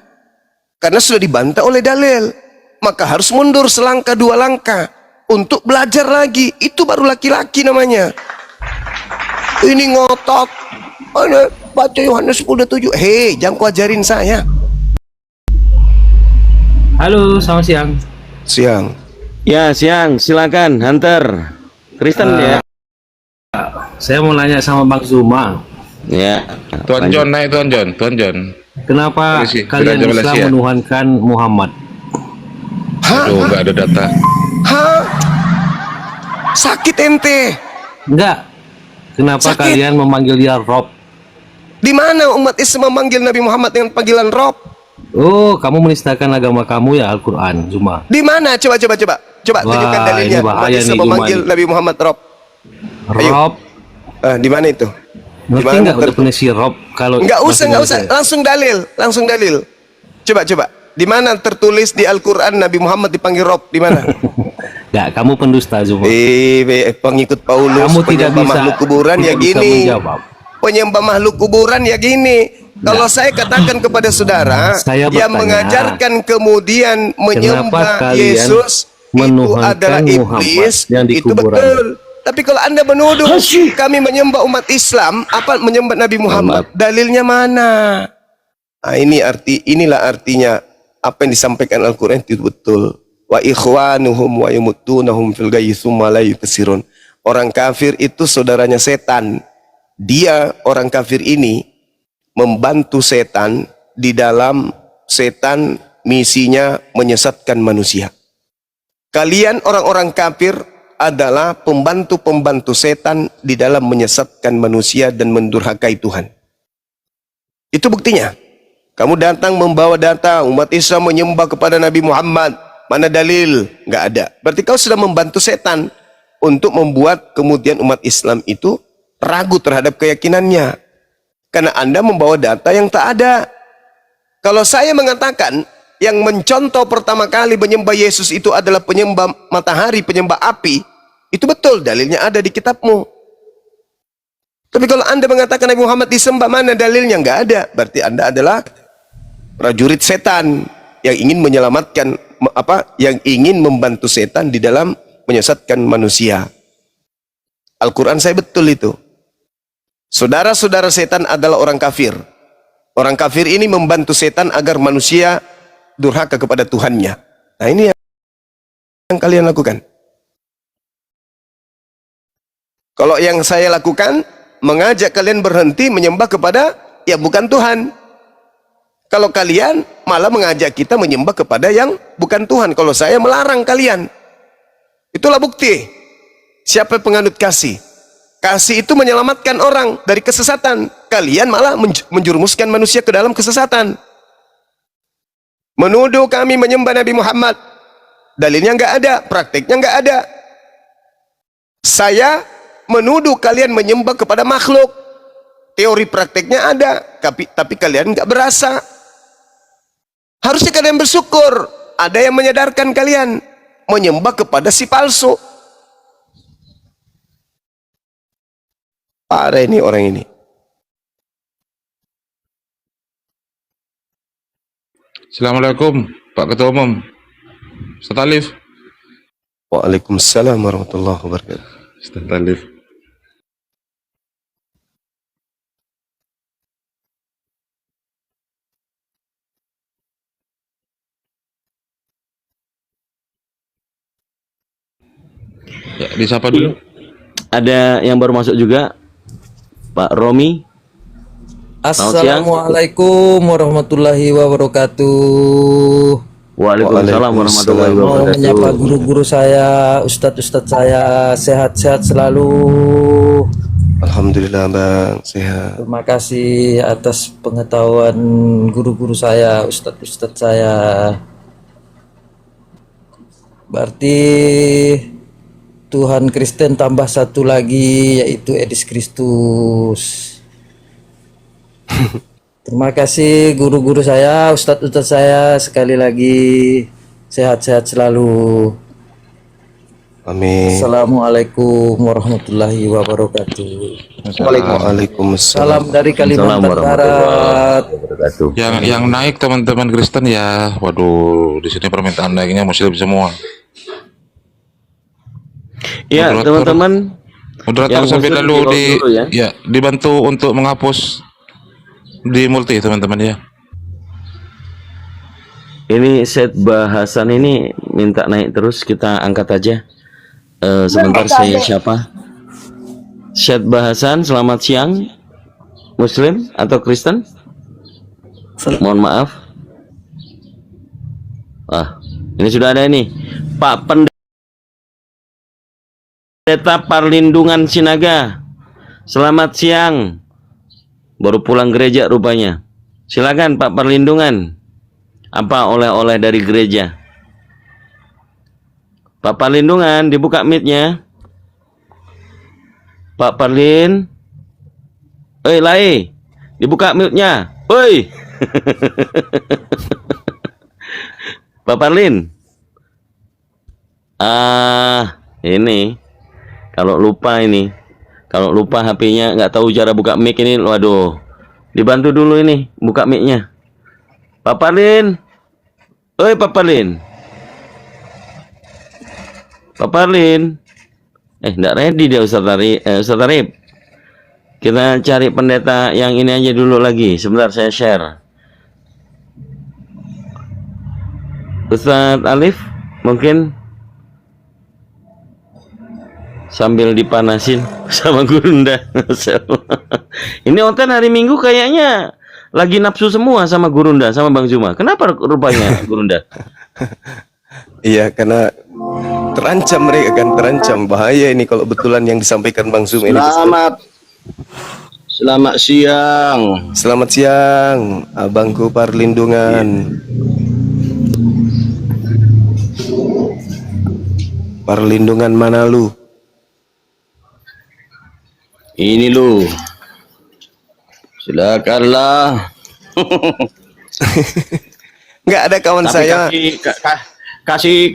Karena sudah dibantah oleh dalil. Maka harus mundur selangkah dua langkah. Untuk belajar lagi. Itu baru laki-laki namanya. Ini ngotot. Baca Yohanes 10:7. Hei, jangan kau ajarin saya. Halo, selamat siang. Siang. Ya, siang. Silakan, Hunter. Kristen ya. Saya mau nanya sama Bang Zuma. Ya. Tuan lanjut. John naik, Tuan John. Tuan John. Kenapa Polisi, kalian Raja Islam Malaysia. menuhankan Muhammad? Aduh, nggak ada data. Hah? Sakit ente. Enggak. Kenapa Sakit. kalian memanggil dia Rob? Di mana umat Islam memanggil Nabi Muhammad dengan panggilan Rob? Oh, kamu menistakan agama kamu ya Al-Quran, Zuma. Di mana? Coba tunjukkan Wah, dalilnya. ini Umat bahaya Islam nih, Juma memanggil ini. Nabi Muhammad Rob. Ayo. Rob, Di mana itu? ngerti nggak definisi Rob? Kalau Enggak usah, bahasa Indonesia? langsung dalil. Coba. Di mana tertulis di Al-Quran Nabi Muhammad dipanggil Rob? Di mana? Nggak, kamu pendusta Zuma. Pengikut Paulus, Kamu tidak penyembah bisa makhluk kuburan ya tidak bisa gini. menjawab. Penyembah makhluk kuburan ya gini. Kalau saya katakan kepada saudara Saya yang bertanya, mengajarkan kemudian menyembah kalian Yesus itu menuhankan adalah Muhammad iblis, yang di itu kuburan? betul. Tapi kalau Anda menuduh kami menyembah umat Islam, apa menyembah Nabi Muhammad? Dalilnya mana? Nah, inilah artinya apa yang disampaikan Al-Qur'an itu betul. Wa ikhwanuhum wa yumutunahum fil ghayyi tsumma la yukasirun. Orang kafir itu saudaranya setan. Dia, orang kafir ini, membantu setan di dalam setan misinya menyesatkan manusia. Kalian orang-orang kafir adalah pembantu-pembantu setan di dalam menyesatkan manusia dan mendurhakai Tuhan. Itu buktinya. Kamu datang membawa data umat Islam menyembah kepada Nabi Muhammad. Mana dalil? Nggak ada. Berarti kau sudah membantu setan untuk membuat kemudian umat Islam itu ragu terhadap keyakinannya. Karena Anda membawa data yang tak ada. Kalau saya mengatakan yang mencontoh pertama kali menyembah Yesus itu adalah penyembah matahari, penyembah api, itu betul, dalilnya ada di kitabmu. Tapi kalau Anda mengatakan Nabi Muhammad disembah, mana dalilnya? Nggak ada. Berarti Anda adalah prajurit setan yang ingin menyelamatkan, yang ingin membantu setan di dalam menyesatkan manusia. Al-Quran saya betul itu. Saudara-saudara setan adalah orang kafir. Orang kafir ini membantu setan agar manusia durhaka kepada Tuhannya. Nah, ini yang kalian lakukan. Kalau yang saya lakukan, mengajak kalian berhenti menyembah kepada ya bukan Tuhan. Kalau kalian malah mengajak kita menyembah kepada yang bukan Tuhan. Kalau saya melarang kalian. Itulah bukti. Siapa penganut kasih? Kasih itu menyelamatkan orang dari kesesatan. Kalian malah menjerumuskan manusia ke dalam kesesatan. Menuduh kami menyembah Nabi Muhammad. Dalilnya nggak ada, prakteknya nggak ada. Saya menuduh kalian menyembah kepada makhluk. Teori prakteknya ada, tapi kalian nggak berasa. Harusnya kalian bersyukur. Ada yang menyadarkan kalian menyembah kepada si palsu. Parah ini orang ini. Assalamualaikum Pak Ketua Umum Ustaz Alif. Waalaikumsalam warahmatullahi wabarakatuh. Ustaz Alif. Ya, disapa dulu. Ada yang baru masuk juga, Pak Romi. Assalamualaikum warahmatullahi wabarakatuh. Waalaikumsalam warahmatullahi Mau wabarakatuh. menyapa guru-guru saya, ustadz-ustadz saya, sehat-sehat selalu. Alhamdulillah Bang, sehat. Terima kasih atas pengetahuan guru-guru saya, ustadz-ustadz saya. Berarti Tuhan Kristen tambah satu lagi, yaitu Yesus Kristus. Terima kasih guru-guru saya, ustadz-ustadz saya, sekali lagi sehat-sehat selalu. Amin. Assalamualaikum warahmatullahi wabarakatuh. Waalaikumsalam. Salam dari Kalimantan Barat. Yang naik teman-teman Kristen ya, waduh, di sini permintaan naiknya Muslim semua. Ya, teman-teman. Moderator sampai lalu dibantu untuk menghapus di multi teman-teman ya. Ini set bahasan ini minta naik terus, kita angkat aja. Sebentar, saya siapa? Set bahasan, selamat siang. Muslim atau Kristen? Mohon maaf. Ini sudah ada ini. Pak Pendeta Perlindungan Sinaga. Selamat siang. Baru pulang gereja rupanya. Silakan Pak Perlindungan. Apa oleh-oleh dari gereja? Pak Perlindungan, dibuka mic-nya. Pak Perlin. Lai. Dibuka mic-nya. Oi. Pak Perlin. Ini. Kalau lupa ini. Kalau lupa HP-nya nggak tahu cara buka mic ini, waduh. Dibantu dulu ini, buka mic-nya. Pak Perlin. Oi, Pak Perlin. Pak Perlin. Enggak ready dia Ustaz Arif. Kita cari pendeta yang ini aja dulu lagi. Sebentar saya share. Ustaz Alif mungkin sambil dipanasin sama Gurunda. Ini Oten hari Minggu kayaknya lagi nafsu semua sama Gurunda, sama Bang Zuma. Kenapa rupanya Gurunda? Iya, karena terancam, mereka kan terancam. Bahaya ini kalau betulan yang disampaikan Bang Zuma ini. Selamat siang. Selamat siang, Abangku Perlindungan. Perlindungan mana lu? Ini lu. Silakanlah. Nggak ada kawan Tapi saya.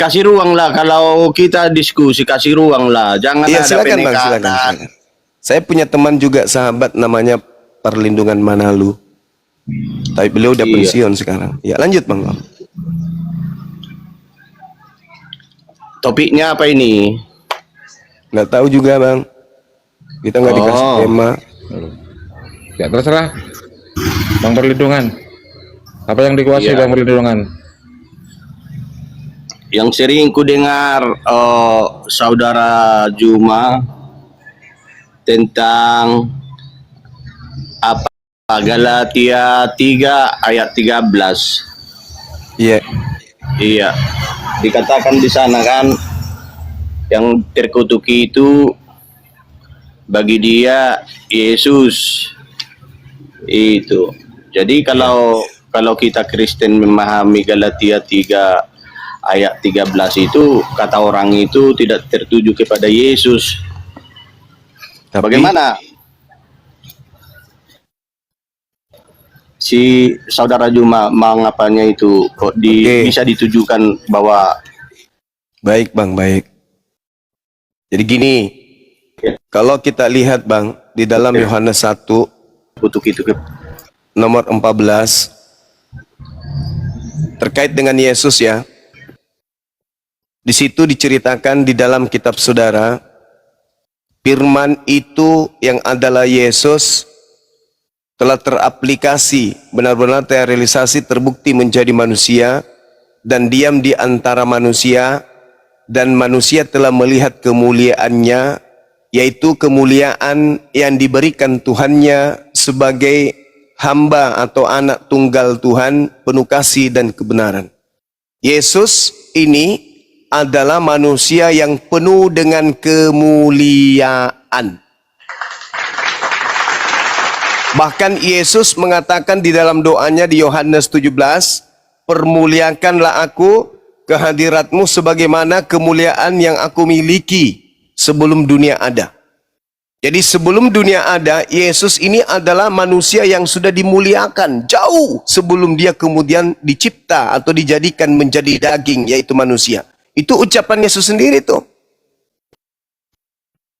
kasih ruang lah kalau kita diskusi, kasih ruang lah. Jangan Iya, ada silakan Bang, penekanan. silakan. Saya punya teman juga sahabat namanya Perlindungan Manalu. Tapi beliau udah pensiun sekarang. Ya, lanjut Bang. Topiknya apa ini? Nggak tahu juga Bang. Kita nggak dikasih tema. Ya terserah. Bang Perlindungan. Apa yang dikuasai Iya. Bang Perlindungan? Yang sering ku dengar saudara Juma tentang apa Galatia 3 ayat 13. Iya. Iya. Dikatakan di sana kan yang terkutuki itu bagi dia Yesus itu. Jadi kalau kita Kristen memahami Galatia 3 ayat 13 itu, kata orang itu tidak tertuju kepada Yesus. Tapi, Bagaimana si saudara Juma mengapanya itu kok bisa ditujukan bahwa baik Bang, baik. Jadi gini, kalau kita lihat Bang, di dalam Yohanes 1 kutuk itu nomor 14 terkait dengan Yesus ya. Di situ diceritakan di dalam kitab saudara, firman itu yang adalah Yesus telah teraplikasi, benar-benar terrealisasi, terbukti menjadi manusia dan diam di antara manusia, dan manusia telah melihat kemuliaannya, yaitu kemuliaan yang diberikan Tuhannya sebagai hamba atau anak tunggal Tuhan, penuh kasih dan kebenaran. Yesus ini adalah manusia yang penuh dengan kemuliaan. Bahkan Yesus mengatakan di dalam doanya di Yohanes 17, permuliakanlah aku kehadiratmu sebagaimana kemuliaan yang aku miliki sebelum dunia ada. Jadi sebelum dunia ada, Yesus ini adalah manusia yang sudah dimuliakan jauh sebelum dia kemudian dicipta atau dijadikan menjadi daging, yaitu manusia. Itu ucapan Yesus sendiri tuh.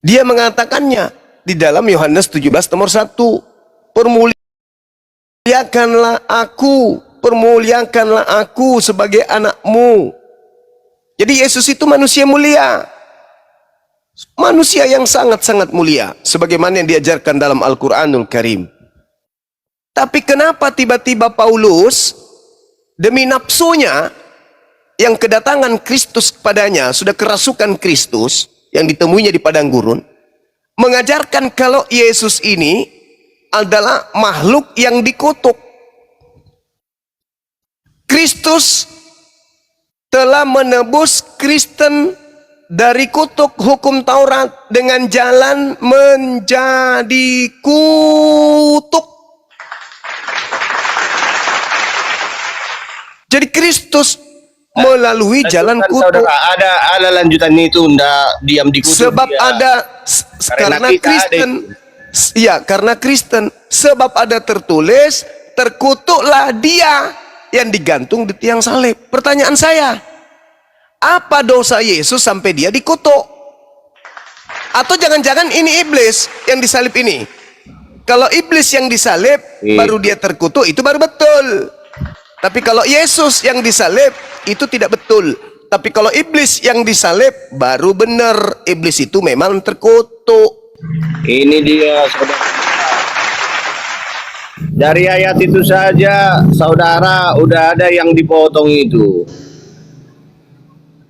Dia mengatakannya di dalam Yohanes 17 nomor 1. Permuliakanlah aku sebagai anakmu. Jadi Yesus itu manusia mulia. Manusia yang sangat-sangat mulia. Sebagaimana yang diajarkan dalam Al-Quranul Karim. Tapi kenapa tiba-tiba Paulus demi nafsunya yang kedatangan Kristus kepadanya, sudah kerasukan Kristus yang ditemuinya di padang gurun, mengajarkan kalau Yesus ini adalah makhluk yang dikutuk. Kristus telah menebus Kristen dari kutuk hukum Taurat dengan jalan menjadi kutuk. Jadi Kristus melalui jalan kutuk. Saudara, ada lanjutan itu, ndak diam di kutuk. Sebab dia. ada karena Kristen. Ya, karena Kristen. Sebab ada tertulis, terkutuklah dia yang digantung di tiang salib. Pertanyaan saya, apa dosa Yesus sampai dia dikutuk? Atau jangan-jangan ini iblis yang disalib ini? Kalau iblis yang disalib, baru dia terkutuk, itu baru betul. Tapi kalau Yesus yang disalib, itu tidak betul. Tapi kalau iblis yang disalib, baru benar. Iblis itu memang terkutuk. Ini dia, saudara. Dari ayat itu saja, saudara, udah ada yang dipotong itu.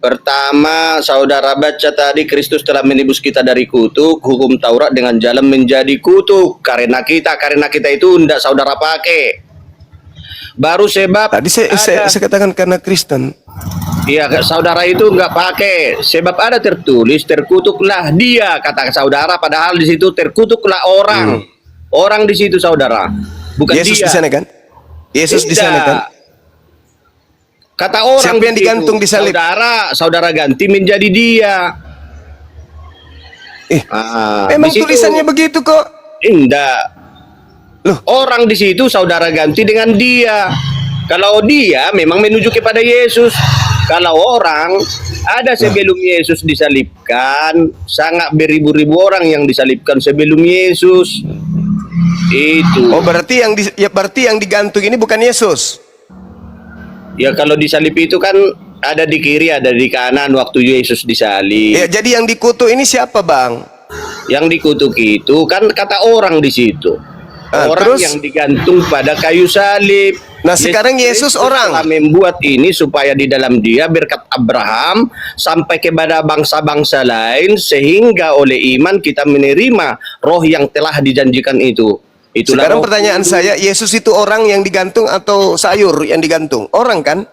Pertama, saudara baca tadi, Kristus telah menebus kita dari kutuk hukum Taurat dengan jalan menjadi kutuk karena kita itu tidak saudara pakai. Baru sebab tadi saya katakan karena Kristen. Iya, saudara itu nggak pakai. Sebab ada tertulis, terkutuklah dia, kata saudara. Padahal di situ terkutuklah orang. Orang di situ, saudara. Bukan Yesus dia. di sana kan? Yesus di sana kan? Kata orang. Siapa yang digantung di salib? Saudara ganti menjadi dia. Memang tulisannya begitu kok. Enggak. Orang di situ saudara ganti dengan dia. Kalau dia memang menuju kepada Yesus. Kalau orang ada sebelum Yesus disalibkan, sangat beribu-ribu orang yang disalibkan sebelum Yesus. Itu. Oh, berarti yang digantung ini bukan Yesus. Ya kalau disalib itu kan ada di kiri, ada di kanan waktu Yesus disalib. Ya, jadi yang dikutuk ini siapa, Bang? Yang dikutuk itu kan kata orang di situ. Orang terus? yang digantung pada kayu salib. Nah, sekarang Yesus orang. telah membuat ini supaya di dalam dia berkat Abraham sampai kepada bangsa-bangsa lain, sehingga oleh iman kita menerima roh yang telah dijanjikan itu. Itulah Sekarang roh pertanyaan kudus. saya, Yesus itu orang yang digantung atau sayur yang digantung? Orang kan?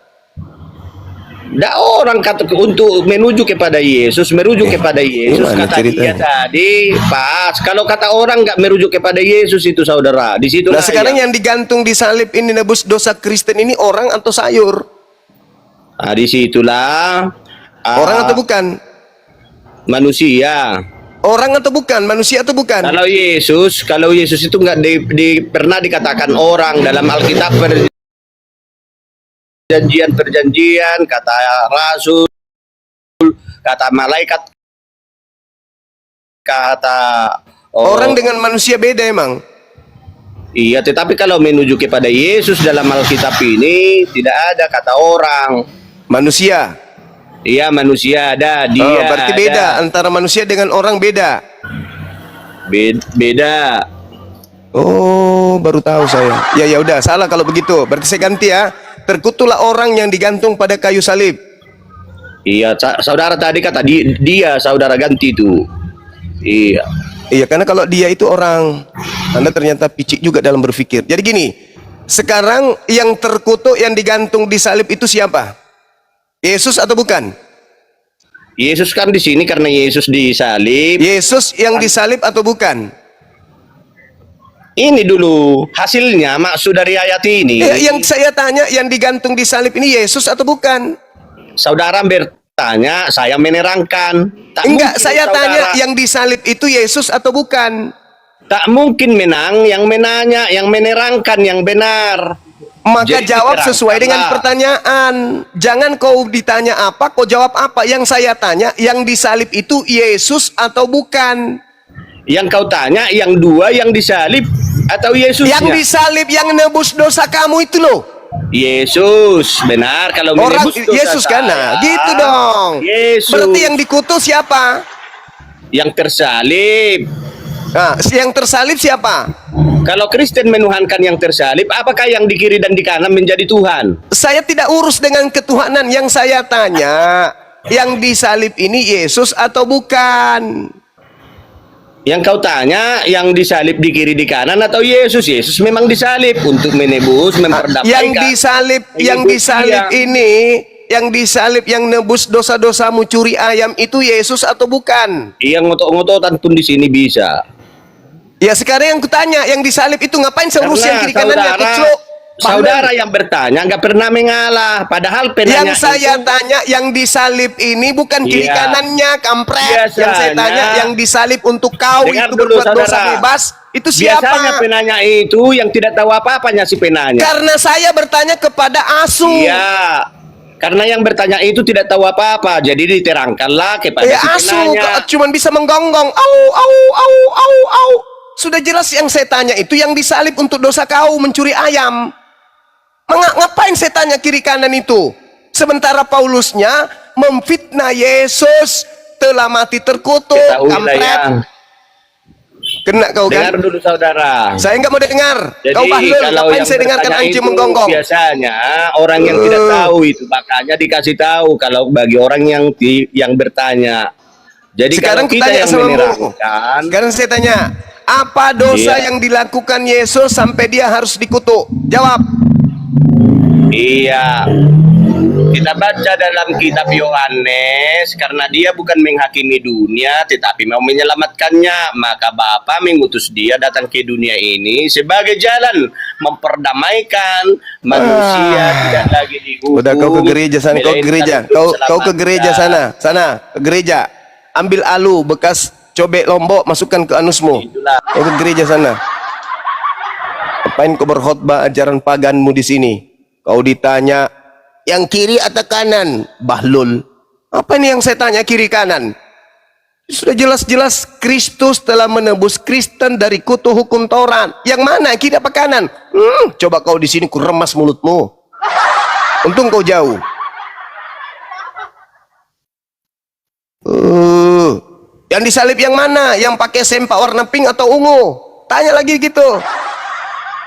Orang kata untuk menuju kepada Yesus, merujuk kepada Yesus, gimana kata dia ceritanya? tadi pas. Kalau kata orang nggak merujuk kepada Yesus itu saudara, di situ. Nah, sekarang yang digantung di salib ini nebus dosa Kristen ini orang atau sayur? Nah, disitulah Orang atau bukan? manusia. Orang atau bukan? Manusia atau bukan? Kalau Yesus itu nggak pernah dikatakan orang dalam Alkitab. Perjanjian, kata rasul, kata malaikat, kata Orang dengan manusia beda emang. Iya, tetapi kalau menuju kepada Yesus dalam Alkitab ini tidak ada kata orang. Manusia. Iya, manusia ada, dia berarti ada. beda antara manusia dengan orang beda. Beda. Oh, baru tahu saya. Ya udah, salah kalau begitu. Berarti saya ganti ya. Terkutuklah orang yang digantung pada kayu salib. Iya, saudara tadi kata dia saudara ganti itu. Iya. Iya, karena kalau dia itu orang, Anda ternyata picik juga dalam berpikir. Jadi gini, sekarang yang terkutuk yang digantung di salib itu siapa? Yesus atau bukan? Yesus kan di sini karena Yesus disalib. Yesus yang disalib atau bukan? Ini dulu hasilnya maksud dari ayat ini. Yang saya tanya, yang digantung di salib ini Yesus atau bukan? Saudara bertanya, saya menerangkan. Enggak, saya tanya yang disalib itu Yesus atau bukan? Tak mungkin yang menanya, yang menerangkan yang benar. Maka Jadi jawab sesuai dengan diterangkanlah. pertanyaan. Jangan kau ditanya apa, kau jawab apa. Yang saya tanya, yang disalib itu Yesus atau bukan? Yang kau tanya, yang dua yang disalib atau Yesusnya? Yang disalib, yang nebus dosa kamu itu loh. Yesus, benar. Kalau Orang menebus dosa Yesus kan, nah, saya, gitu dong. Yesus. Berarti yang dikutuk siapa? Yang tersalib. Nah, yang tersalib siapa? Kalau Kristen menuhankan yang tersalib, apakah yang di kiri dan di kanan menjadi Tuhan? Saya tidak urus dengan ketuhanan. Yang saya tanya, yang disalib ini Yesus atau bukan? Yang kau tanya, yang disalib di kiri di kanan atau Yesus? Yesus memang disalib untuk menebus, memperdamaikan. Yang disalib ini, yang disalib, yang nebus dosa-dosamu, curi ayam itu Yesus atau bukan? Yang ngotot-ngototan pun di sini bisa. Ya, sekarang yang kutanya, yang disalib itu ngapain seurus yang kiri kanannya? Kucluk. Saudara yang bertanya nggak pernah mengalah, padahal penanya Yang saya tanya, yang disalib ini bukan kiri Iya. kanannya, kampret. Biasanya- Yang saya tanya, yang disalib untuk kau Dengar itu dulu, berbuat dosa saudara. bebas, itu biasanya siapa? penanya itu yang tidak tahu apa-apanya si penanya. Karena saya bertanya kepada asu. Iya. Karena yang bertanya itu tidak tahu apa-apa, jadi diterangkanlah kepada Ya si asu penanya. cuman bisa menggonggong. Au au au au au. Sudah jelas yang saya tanya itu yang disalib untuk dosa kau mencuri ayam. Ngapain saya tanya kiri kanan itu? Sementara Paulusnya memfitnah Yesus telah mati terkutuk, Ketahuilah kampret. yang Kena kau kan? dengar dulu saudara. Saya enggak mau dengar. Jadi Kau bahlul, kalau ngapain yang saya dengarkan bertanya anjing itu menggonggong? biasanya orang yang tidak tahu itu, makanya dikasih tahu kalau bagi orang yang bertanya. Jadi Sekarang kalau kita kutanya yang sama menerangkan, Sekarang saya tanya, apa dosa Iya. yang dilakukan Yesus sampai dia harus dikutuk? Jawab. iya. Kita baca dalam kitab Yohanes, karena dia bukan menghakimi dunia tetapi mau menyelamatkannya, maka Bapa mengutus dia datang ke dunia ini sebagai jalan memperdamaikan manusia, tidak lagi dihukum. Udah kau ke gereja sana, kau ke melainkan gereja. untuk Kau ke gereja diselamatkan. sana, ke gereja. Ambil alu bekas cobek lombok, masukkan ke anusmu. Itulah. Kau ke gereja sana. Ngapain kau berkhotbah ajaran paganmu di sini? Kau ditanya, yang kiri atau kanan? Bahlul. Apa ini yang saya tanya kiri kanan? Sudah jelas-jelas Kristus telah menebus Kristen dari kutu hukum Taurat. Yang mana, kiri apa kanan? Coba kau di sini ku remas mulutmu. Untung kau jauh. Yang disalib yang mana? Yang pakai sempak warna pink atau ungu? Tanya lagi gitu.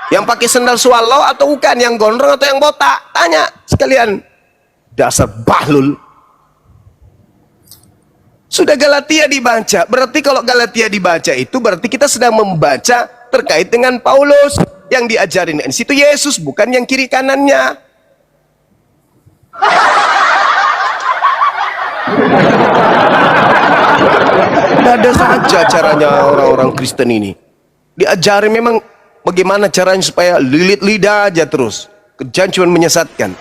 Yang pakai sendal swallow atau bukan? Yang gondrong atau yang botak? Tanya sekalian. Dasar bahlul. Sudah Galatia dibaca. Berarti kalau Galatia dibaca itu berarti kita sedang membaca terkait dengan Paulus. Yang diajarin di situ Yesus, bukan yang kiri kanannya. Ada saja caranya orang-orang Kristen ini. Diajari memang bagaimana caranya supaya lilit lidah aja terus. Kerjaan cuma menyesatkan.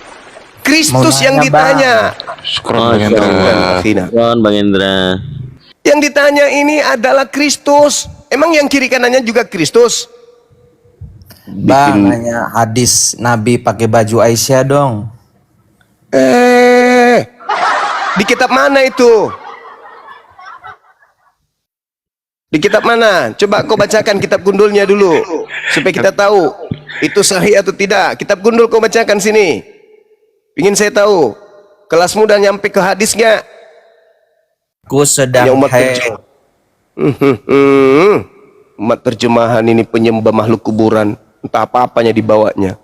Kristus yang ditanya. Syukron Bang Hendra. Bang Hendra. Yang ditanya ini adalah Kristus. Emang yang kiri kanannya juga Kristus? Bang, nanya hadis Nabi pakai baju Aisyah dong. Di kitab mana itu? Di kitab mana? Coba kau bacakan kitab gundulnya dulu supaya kita tahu itu sahih atau tidak. Kitab gundul kau bacakan sini. Ingin saya tahu kelasmu udah nyampe ke hadisnya. Ku sedang Umat terjemahan ini penyembah makhluk kuburan. Entah apa-apanya dibawanya.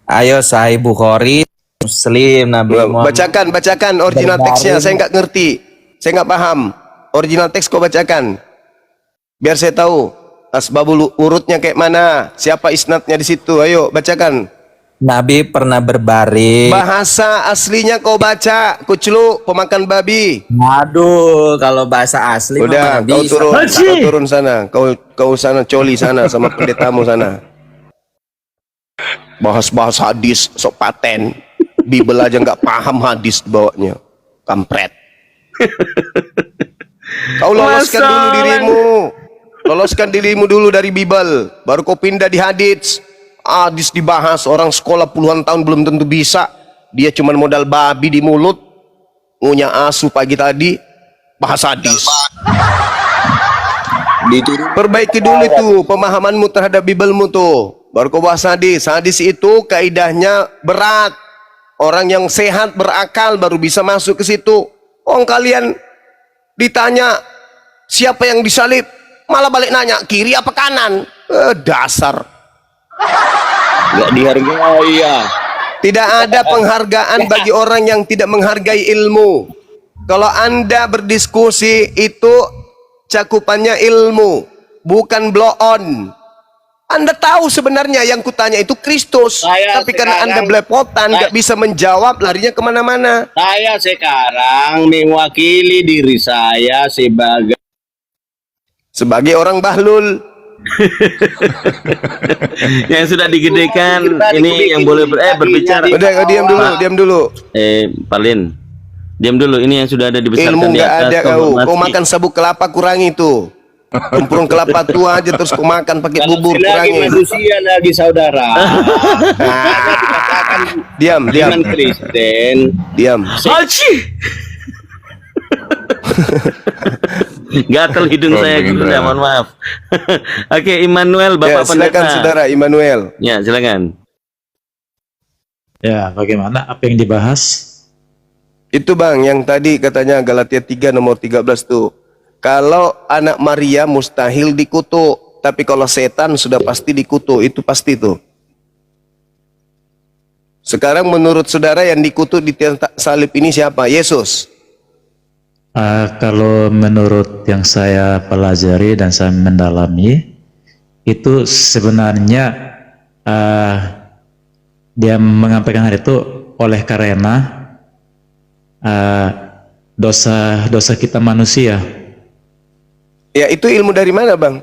Ayo Sahih Bukhari, Muslim, Nabi Muhammad. Bacakan original teksnya. Saya nggak ngerti. Saya nggak paham. Original teks kau bacakan. Biar saya tahu asbabul urutnya kayak mana, siapa isnadnya di situ. Ayo bacakan. Nabi pernah berbaring. Bahasa aslinya kau baca, kuclu pemakan babi. Aduh, kalau bahasa asli udah, kau turun sana. Kau sana coli sana sama pendetamu sana. Bahas hadis sok paten. Bibel aja nggak paham hadis bawanya. Kampret. Kau loloskan dulu dirimu. Loloskan dirimu dulu dari Bibel, baru kau pindah di hadis. Hadis dibahas, orang sekolah puluhan tahun belum tentu bisa. Dia cuma modal babi di mulut, ngunyah asu pagi tadi, bahas hadis. Perbaiki dulu itu pemahamanmu terhadap Bibelmu tuh, baru kau bahas hadis. Hadis itu kaidahnya berat. Orang yang sehat berakal baru bisa masuk ke situ. Kalian ditanya siapa yang disalib, malah balik nanya kiri apa kanan. Dasar Nggak dihargai ya. tidak ada penghargaan bagi orang yang tidak menghargai ilmu. Kalau Anda berdiskusi itu cakupannya ilmu, bukan blow on. Anda tahu sebenarnya yang kutanya itu Kristus, tapi karena Anda belepotan nggak bisa menjawab, larinya kemana-mana. Saya sekarang mewakili diri saya sebagai orang bahlul. Yang sudah digedekan ini yang boleh berbicara. Udah, diam dulu. Palin, diam dulu. Ini yang sudah ada dibesarkan ilmu di nggak atas. ada kau makan sabuk kelapa kurangi itu. Tempurung kelapa tua aja terus kau makan pakai bubur kurangi. Manusia lagi saudara. Diam. Kristen. Diam. Gatal hidung saya gitu ya, mohon maaf. Oke, Immanuel, Bapak silakan Pendeta. Saudara Immanuel. Ya, silakan. Ya, bagaimana apa yang dibahas? Itu Bang, yang tadi katanya Galatia 3 nomor 13 tuh. Kalau anak Maria mustahil dikutuk, tapi kalau setan sudah pasti dikutuk, itu pasti tuh. Sekarang menurut saudara yang dikutuk di tiang salib ini siapa? Yesus. Kalau menurut yang saya pelajari dan saya mendalami, itu sebenarnya dia menyampaikan hal itu oleh karena dosa kita manusia. Ya, itu ilmu dari mana Bang?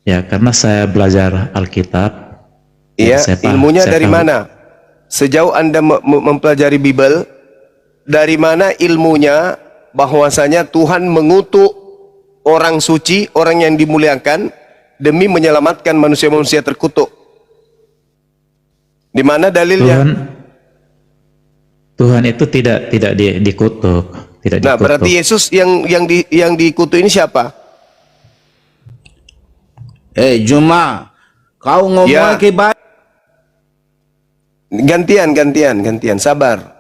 Ya, karena saya belajar Alkitab. Iya, ilmunya dari mana? Sejauh Anda mempelajari Bible, dari mana ilmunya bahwasanya Tuhan mengutuk orang suci, orang yang dimuliakan, demi menyelamatkan manusia-manusia terkutuk. Di mana dalilnya? Tuhan itu tidak dikutuk, tidak Nah, dikutuk. berarti Yesus yang dikutuk ini siapa? Juma, kau ngomong Ya. baik. Gantian, sabar.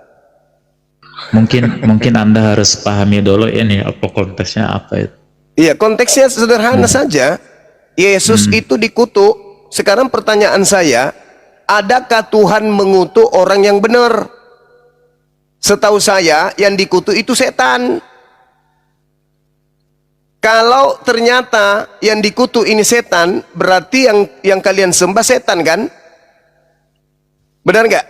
Mungkin Anda harus pahami dulu ini apa konteksnya apa itu. Iya, konteksnya sederhana saja. Yesus itu dikutuk. Sekarang pertanyaan saya, adakah Tuhan mengutuk orang yang benar? Setahu saya, yang dikutuk itu setan. Kalau ternyata yang dikutuk ini setan, berarti yang kalian sembah setan kan? Benar nggak?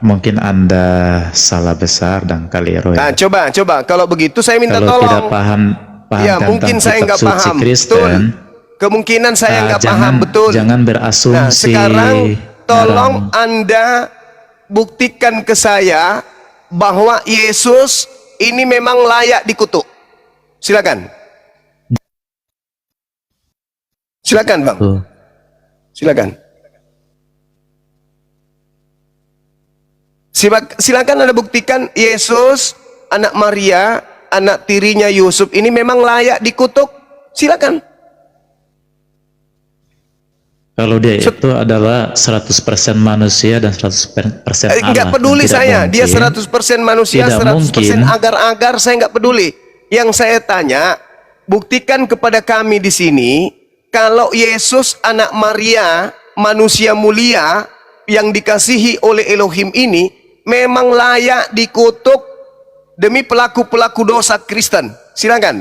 Mungkin Anda salah besar dan keliru ya. Nah, coba. Kalau begitu saya minta Kalau tolong. tidak paham Ya, tentang mungkin saya kitab nggak suci paham. Kristen, Betul. Kemungkinan saya nggak paham, betul. Jangan berasumsi. Nah, sekarang tolong dalam- Anda buktikan ke saya bahwa Yesus ini memang layak dikutuk. Silakan. Silakan, Bang. Silakan. Silakan Anda buktikan Yesus, anak Maria, anak tirinya Yusuf ini memang layak dikutuk. Silakan. Kalau dia itu adalah 100% manusia dan 100% Allah. Enggak peduli Tidak saya, mungkin. dia 100% manusia, Tidak 100% mungkin. agar-agar, saya enggak peduli. Yang saya tanya, buktikan kepada kami di sini, kalau Yesus anak Maria, manusia mulia, yang dikasihi oleh Elohim ini, memang layak dikutuk demi pelaku-pelaku dosa Kristen. Silakan.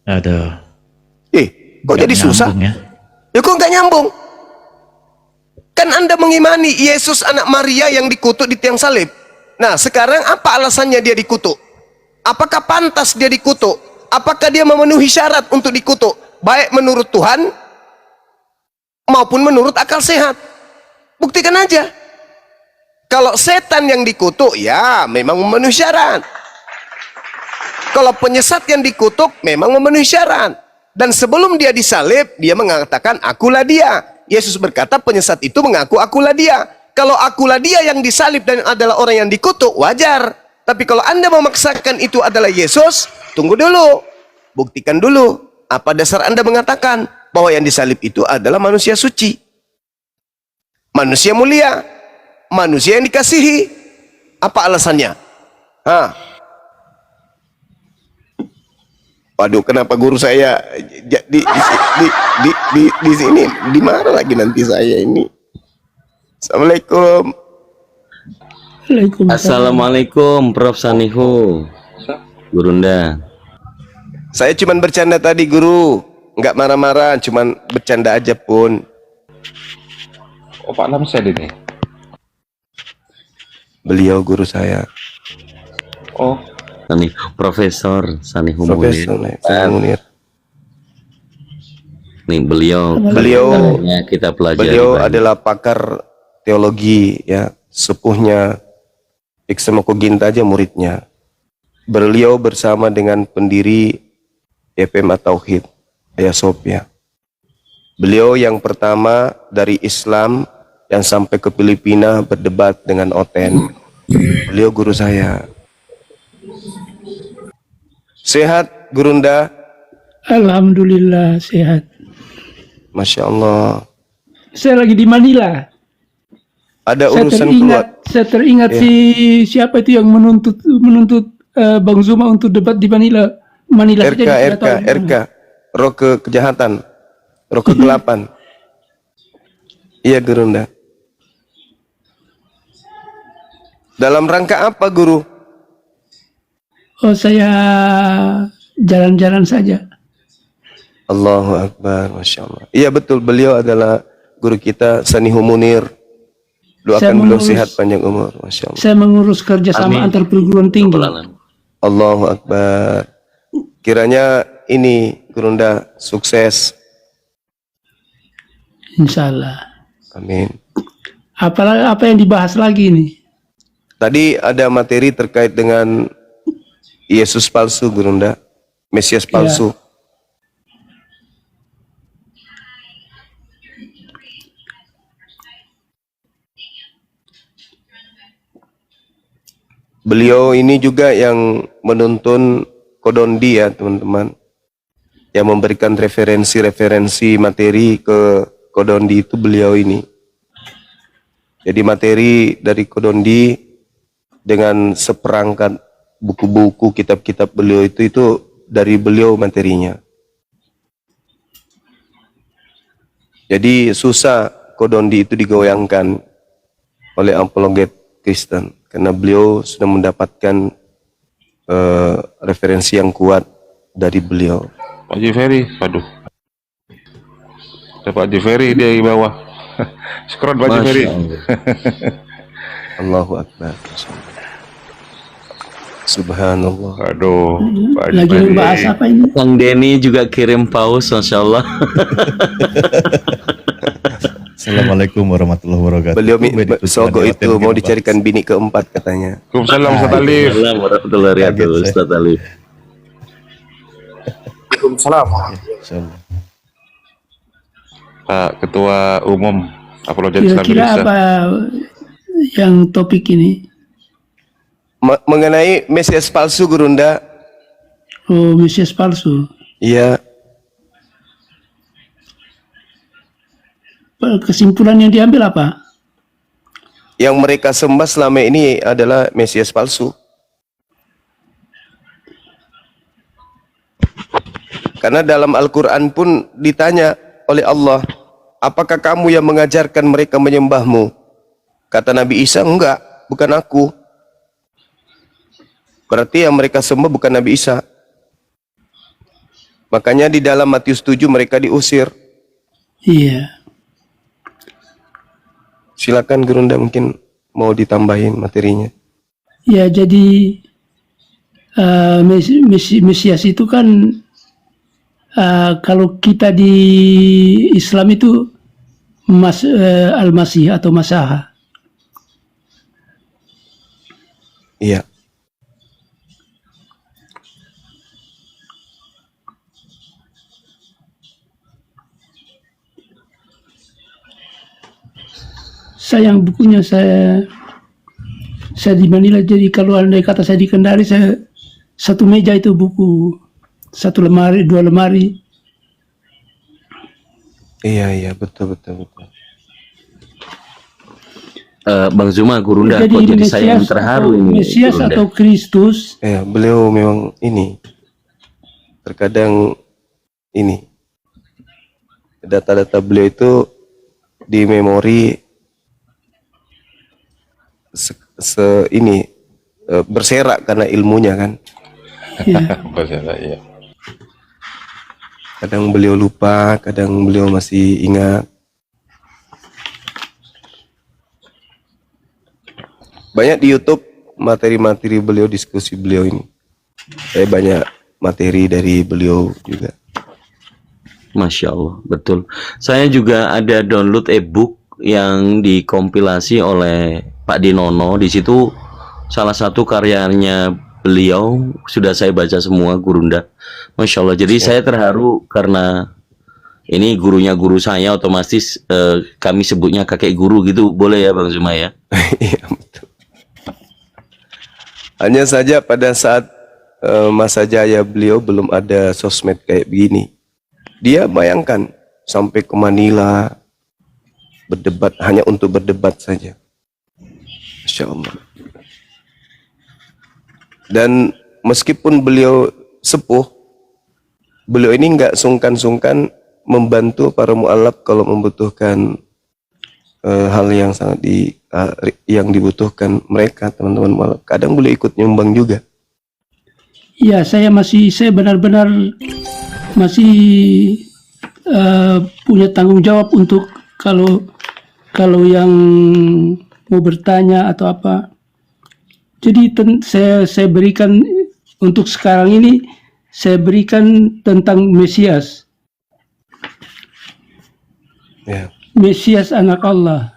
Aduh. Kok Nggak jadi susah? nyambung ya. Ya kok nggak nyambung? Kan Anda mengimani Yesus anak Maria yang dikutuk di tiang salib. Nah, sekarang apa alasannya dia dikutuk? Apakah pantas dia dikutuk? Apakah dia memenuhi syarat untuk dikutuk? Baik menurut Tuhan maupun menurut akal sehat. Buktikan aja. Kalau setan yang dikutuk, ya memang memenuhi syarat. Kalau penyesat yang dikutuk, memang memenuhi syarat. Dan sebelum dia disalib, dia mengatakan, akulah dia. Yesus berkata, penyesat itu mengaku, akulah dia. Kalau akulah dia yang disalib dan adalah orang yang dikutuk, wajar. Tapi kalau Anda memaksakan itu adalah Yesus, tunggu dulu. Buktikan dulu. Apa dasar Anda mengatakan bahwa yang disalib itu adalah manusia suci? Manusia mulia. Manusia yang dikasihi. Apa alasannya? Waduh, kenapa guru saya di sini dimarah lagi nanti saya ini. Assalamualaikum. Assalamualaikum, Prof. Sanihu. Gurunda. Saya cuman bercanda tadi, guru. Nggak marah-marah, cuman bercanda aja pun. Oh, Pak Lamsed ini. Beliau guru saya. Oh, Profesor Sanihu Profesor Munir. Nih beliau kita pelajari. Beliau banyak. adalah pakar teologi, ya, sepuhnya Iksemoko Ginta aja muridnya. Beliau bersama dengan pendiri YPMA Tauhid, Ayah Sophia. Beliau yang pertama dari Islam yang sampai ke Filipina berdebat dengan Oten. Beliau guru saya. Sehat, Gurunda? Alhamdulillah sehat. Masya Allah. Saya lagi di Manila. Ada urusan keluar. Saya teringat Ya. siapa itu yang menuntut Bang Zuma untuk debat di Manila. saja saya tahu. RK, roh kejahatan, roh kegelapan. Iya, Gurunda. Dalam rangka apa, Guru? Oh, saya jalan-jalan saja. Allahu Akbar, Masya Allah. Iya betul, beliau adalah guru kita, Sanihu Munir. Doakan beliau sehat panjang umur, Masya Allah. Saya mengurus kerjasama antar perguruan tinggi. Allahu Akbar. Kiranya ini Gurunda sukses. Insya Allah. Amin. Apa yang dibahas lagi ini? Tadi ada materi terkait dengan Yesus palsu, Gurunda. Mesias palsu. Beliau ini juga yang menuntun Kodondi ya teman-teman, yang memberikan referensi materi ke Kodondi itu beliau ini. Jadi materi dari Kodondi dengan seperangkat buku-buku, kitab-kitab beliau itu dari beliau materinya. Jadi susah Kodondi itu digoyangkan oleh apologet Kristen karena beliau sudah mendapatkan referensi yang kuat dari beliau. Pak Jiferi, aduh. Ada Pak Jiferi dia di bawah. Scroll Pak Jiferi. Allahu Akbar. Subhanallah. Aduh, Pak Lagi Jiferi. membahas apa ini? Kang Denny juga kirim paus, Masya Allah. Assalamualaikum warahmatullahi wabarakatuh. Beliau Sogo itu mau dicarikan bini keempat katanya. Waalaikumsalam Ustaz Alif. Assalamualaikum warahmatullahi wabarakatuh, Ustaz Alif. Waalaikumsalam. Pak Ketua Umum Apologetik Islam Kira-kira Indonesia. apa yang topik ini? Mengenai Mesias palsu, Gurunda. Oh, Mesias palsu. Iya. Kesimpulan yang diambil apa? Yang mereka sembah selama ini adalah Mesias palsu. Karena dalam Al-Quran pun ditanya oleh Allah, apakah kamu yang mengajarkan mereka menyembahmu? Kata Nabi Isa, enggak, bukan aku. Berarti yang mereka sembah bukan Nabi Isa. Makanya di dalam Matius 7 mereka diusir. Iya. Silakan Gurunda, mungkin mau ditambahin materinya. Ya, jadi Mesias itu kan kalau kita di Islam itu Al-Masih atau Masaha. Iya. Sayang bukunya saya di Manila, jadi kalau andai kata saya di Kendari, saya satu meja itu buku, satu lemari, dua lemari. Iya, betul. Bang Zuma, Gurunda, kok jadi saya yang terharu ini. Mesias Gurunda. atau Kristus. Ya, beliau memang ini. Terkadang ini. Data-data beliau itu di memori berserak karena ilmunya kan. Berserak, ya. Kadang beliau lupa, kadang beliau masih ingat. Banyak di YouTube materi-materi beliau, diskusi beliau ini. Saya banyak materi dari beliau juga. Masya Allah, betul. Saya juga ada download e-book yang dikompilasi oleh Pak Dinono. Di situ salah satu karyanya beliau sudah saya baca semua, Gurunda. Masya Allah. Jadi saya terharu karena ini gurunya guru saya, otomatis kami sebutnya kakek guru gitu. Boleh ya Bang Zuma ya? Iya, betul. Hanya saja pada saat masa jaya beliau belum ada sosmed kayak begini. Dia bayangkan sampai ke Manila berdebat hanya untuk berdebat saja. Masya Allah. Dan meskipun beliau sepuh, beliau ini nggak sungkan-sungkan membantu para mu'alaf kalau membutuhkan hal yang sangat yang dibutuhkan mereka, teman-teman mu'alaf. Kadang beliau ikut nyumbang juga. Ya, saya benar-benar masih punya tanggung jawab untuk kalau yang mau bertanya atau apa. Jadi saya berikan untuk sekarang ini, saya berikan tentang Mesias. Ya. Mesias anak Allah.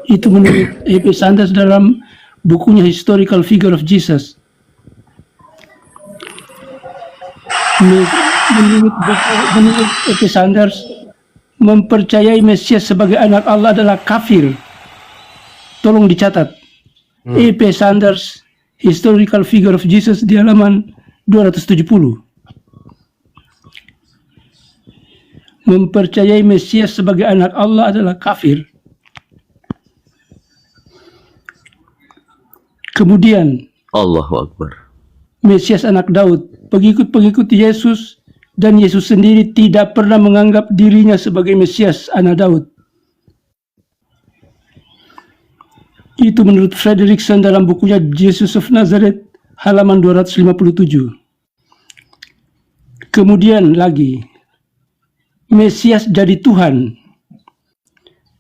Itu menurut E.P. Sanders dalam bukunya Historical Figure of Jesus. Menurut E.P. Sanders, mempercayai Mesias sebagai anak Allah adalah kafir. tolong dicatat. E.P. Sanders, Historical Figure of Jesus di halaman 270. Mempercayai Mesias sebagai anak Allah adalah kafir. Kemudian Allahu Akbar. Mesias anak Daud, pengikut-pengikut Yesus dan Yesus sendiri tidak pernah menganggap dirinya sebagai Mesias anak Daud. Itu menurut Frederickson dalam bukunya Jesus of Nazareth halaman 257. Kemudian lagi, Mesias jadi Tuhan.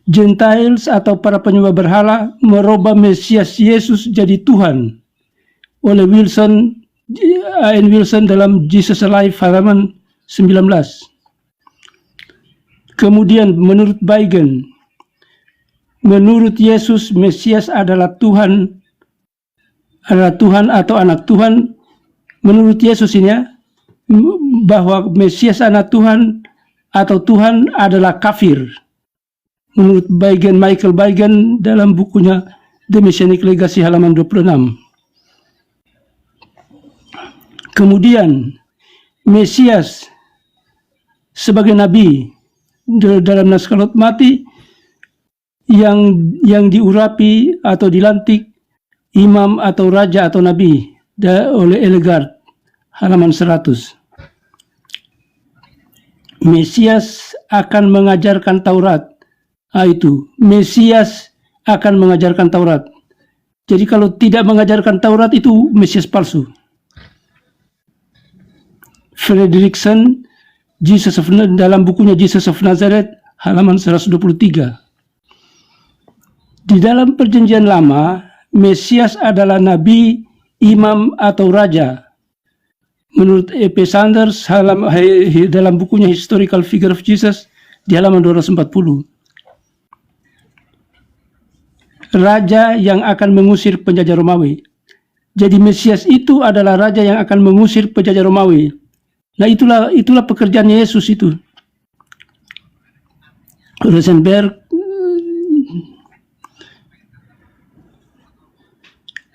Gentiles atau para penyembah berhala merubah Mesias Yesus jadi Tuhan oleh A.N. Wilson dalam Jesus Alive halaman 19. Kemudian menurut Beigen, menurut Yesus Mesias adalah Tuhan atau anak Tuhan. Menurut Yesus ini ya, bahwa Mesias anak Tuhan atau Tuhan adalah kafir. Menurut Michael Beigen dalam bukunya The Messianic Legacy halaman 26. Kemudian Mesias sebagai nabi dalam naskah Lot Mati yang diurapi atau dilantik imam atau raja atau nabi oleh Elegard halaman 100. Mesias akan mengajarkan Taurat. Itu Mesias akan mengajarkan Taurat. Jadi kalau tidak mengajarkan Taurat itu Mesias palsu. Frederickson dalam bukunya Jesus of Nazareth halaman 123. Di dalam perjanjian lama, Mesias adalah nabi, imam atau raja. Menurut E.P. Sanders dalam bukunya Historical Figure of Jesus di halaman 240. Raja yang akan mengusir penjajah Romawi. Jadi Mesias itu adalah raja yang akan mengusir penjajah Romawi. Nah itulah pekerjaannya Yesus itu. Rosenberg.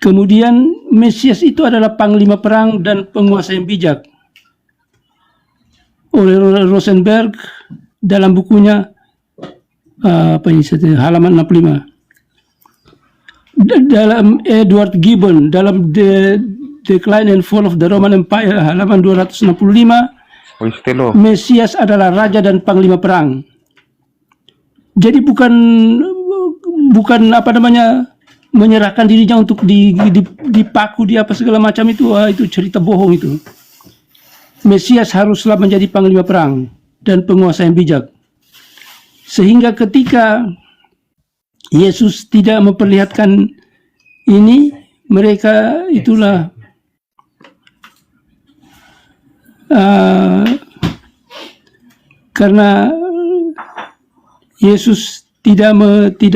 Kemudian Mesias itu adalah panglima perang dan penguasa yang bijak. Oleh Rosenberg dalam bukunya halaman 65. Dalam Edward Gibbon dalam The Decline and Fall of the Roman Empire halaman 265, Mesias adalah raja dan panglima perang. Jadi bukan menyerahkan dirinya untuk dipaku di apa segala macam itu cerita bohong itu. Mesias haruslah menjadi panglima perang dan penguasa yang bijak. Sehingga ketika Yesus tidak memperlihatkan ini, mereka itulah karena Yesus tidak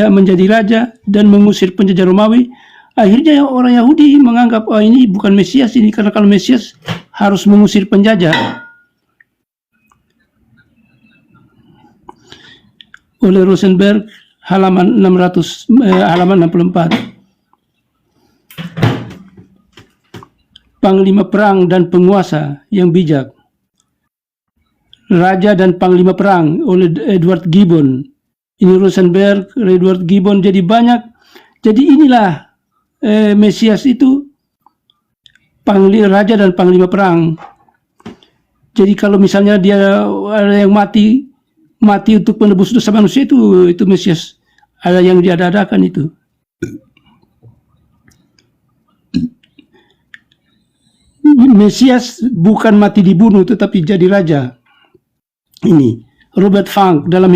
menjadi raja dan mengusir penjajah Romawi, akhirnya orang Yahudi menganggap ini bukan Mesias ini, karena kalau Mesias harus mengusir penjajah. Oleh Rosenberg halaman 64. Panglima perang dan penguasa yang bijak. Raja dan panglima perang oleh Edward Gibbon. Ini Rosenberg, Edward Gibbon, jadi banyak. Jadi inilah Mesias itu raja dan panglima perang. Jadi kalau misalnya dia ada yang mati untuk menebus dosa manusia, itu Mesias ada yang diadakan itu. Mesias bukan mati dibunuh tetapi jadi raja. Ini Robert Funk dalam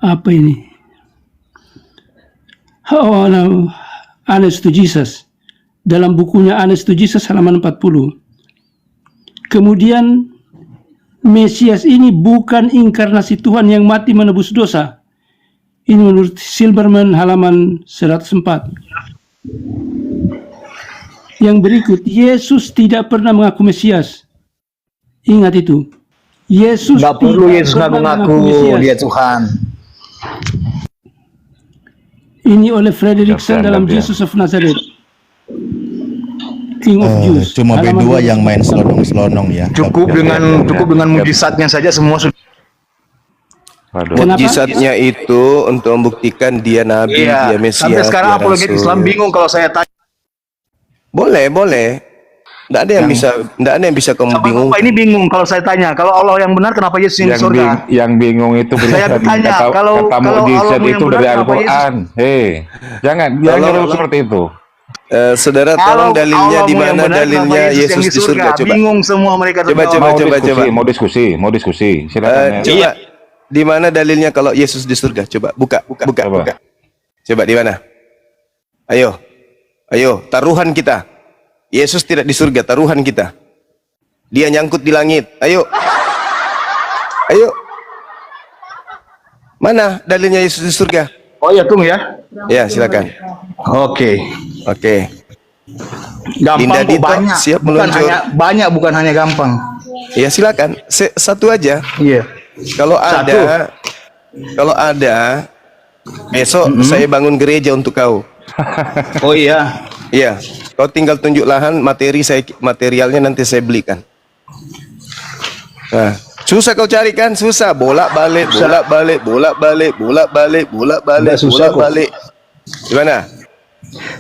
apa ini? Honest to Jesus. Dalam bukunya Honest to Jesus halaman 40. Kemudian Mesias ini bukan inkarnasi Tuhan yang mati menebus dosa. Ini menurut Silberman halaman 104. Yang berikut, Yesus tidak pernah mengaku Mesias. Ingat itu. Yesus nggak perlu Yesus nggak mengaku dia Tuhan. Ini oleh Frederickson dalam dia. Jesus of Nazareth. King of Jews. Cuma Halaman B2 yang main selonong-selonong ya. Cukup dengan mujizatnya saja semua sudah. Waduh. Kenapa? Mukjizatnya itu untuk membuktikan dia nabi, dia Mesias, Sampai sekarang dia apologet Rasul. Islam bingung kalau saya tanya. Boleh. Tidak ada yang bisa kamu bingung. Bapak ini bingung kalau saya tanya. Kalau Allah yang benar, kenapa Yesus yang di surga? Yang bingung itu Saya bertanya, kalau mukjizat Allah yang itu benar, dari kenapa Al-Quran. Jangan nyuruh seperti itu. Saudara, tolong dalilnya di mana dalilnya Yesus di surga, coba. Bingung semua mereka. Coba. Mau diskusi. Silakan. Coba di mana dalilnya kalau Yesus di surga? Coba buka. Coba di mana? Ayo, taruhan kita. Yesus tidak di surga, taruhan kita. Dia nyangkut di langit. Ayo. Mana dalilnya Yesus di surga? Oh ya, Tung ya. Ya, silakan. Oke. Gampang Dinda kok, Dito banyak. siap meluncur. Bukan hanya gampang. Ya, silakan. Satu aja. Iya. Kalau ada besok saya bangun gereja untuk kau. Oh iya. Iya, kau tinggal tunjuk lahan, materialnya nanti saya belikan. Nah, susah kau cari kan? Susah, bolak-balik. Gimana?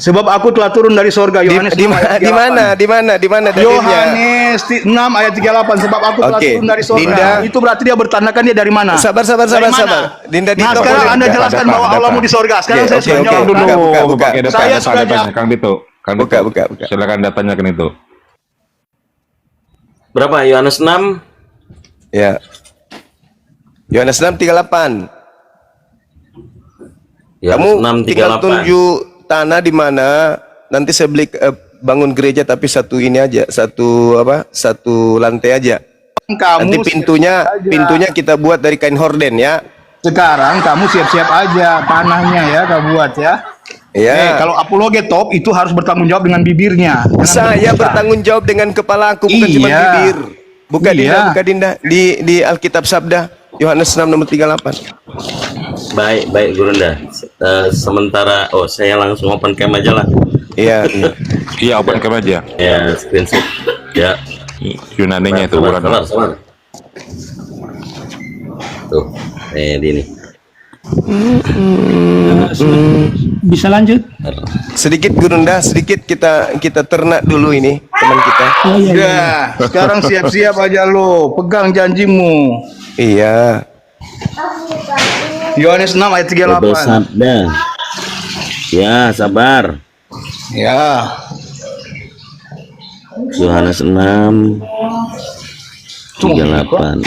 Sebab aku telah turun dari sorga. Yohanes Di mana dalilnya? Yohanes 6 ayat 38. Sebab aku telah turun dari sorga. Dinda, itu berarti dia bertandakan dia dari mana? Sabar. Nah, Dinda Dito, sekarang boleh Anda buka? jelaskan bahwa Allah mau di sorga. Sekarang saya sudah jawab dulu. Buka. Saya sudah jawab. Kang Dito. Buka. Silakan datanya itu. Berapa? Yohanes 6? Ya. Yohanes 6:38. Kamu tinggal tunjuk tanah di mana nanti saya beli bangun gereja, tapi satu lantai aja. Nanti pintunya kita buat dari kain horden ya. Sekarang kamu siap-siap aja tanahnya ya, kau buat ya. Ya. Kalau apologet top itu harus bertanggung jawab dengan bibirnya. Saya bertanggung jawab dengan kepala aku, bukan cuma bibir. Buka Dinda di Alkitab Sabda Yohanes 6 nomor 38. Baik Gurunda. Sementara saya langsung open cam aja lah. Iya, open cam aja. Ya, screenshot. Ya. Yunaninya itu sabar. Tuh, di ini. Bisa lanjut? Sedikit Gurunda, sedikit kita ternak dulu ini teman kita. Ya, sekarang siap-siap aja lo, pegang janjimu. Iya. Yohanes 6 ayat 38. Sabda. Ya, sabar. Ya. Yohanes 6 38.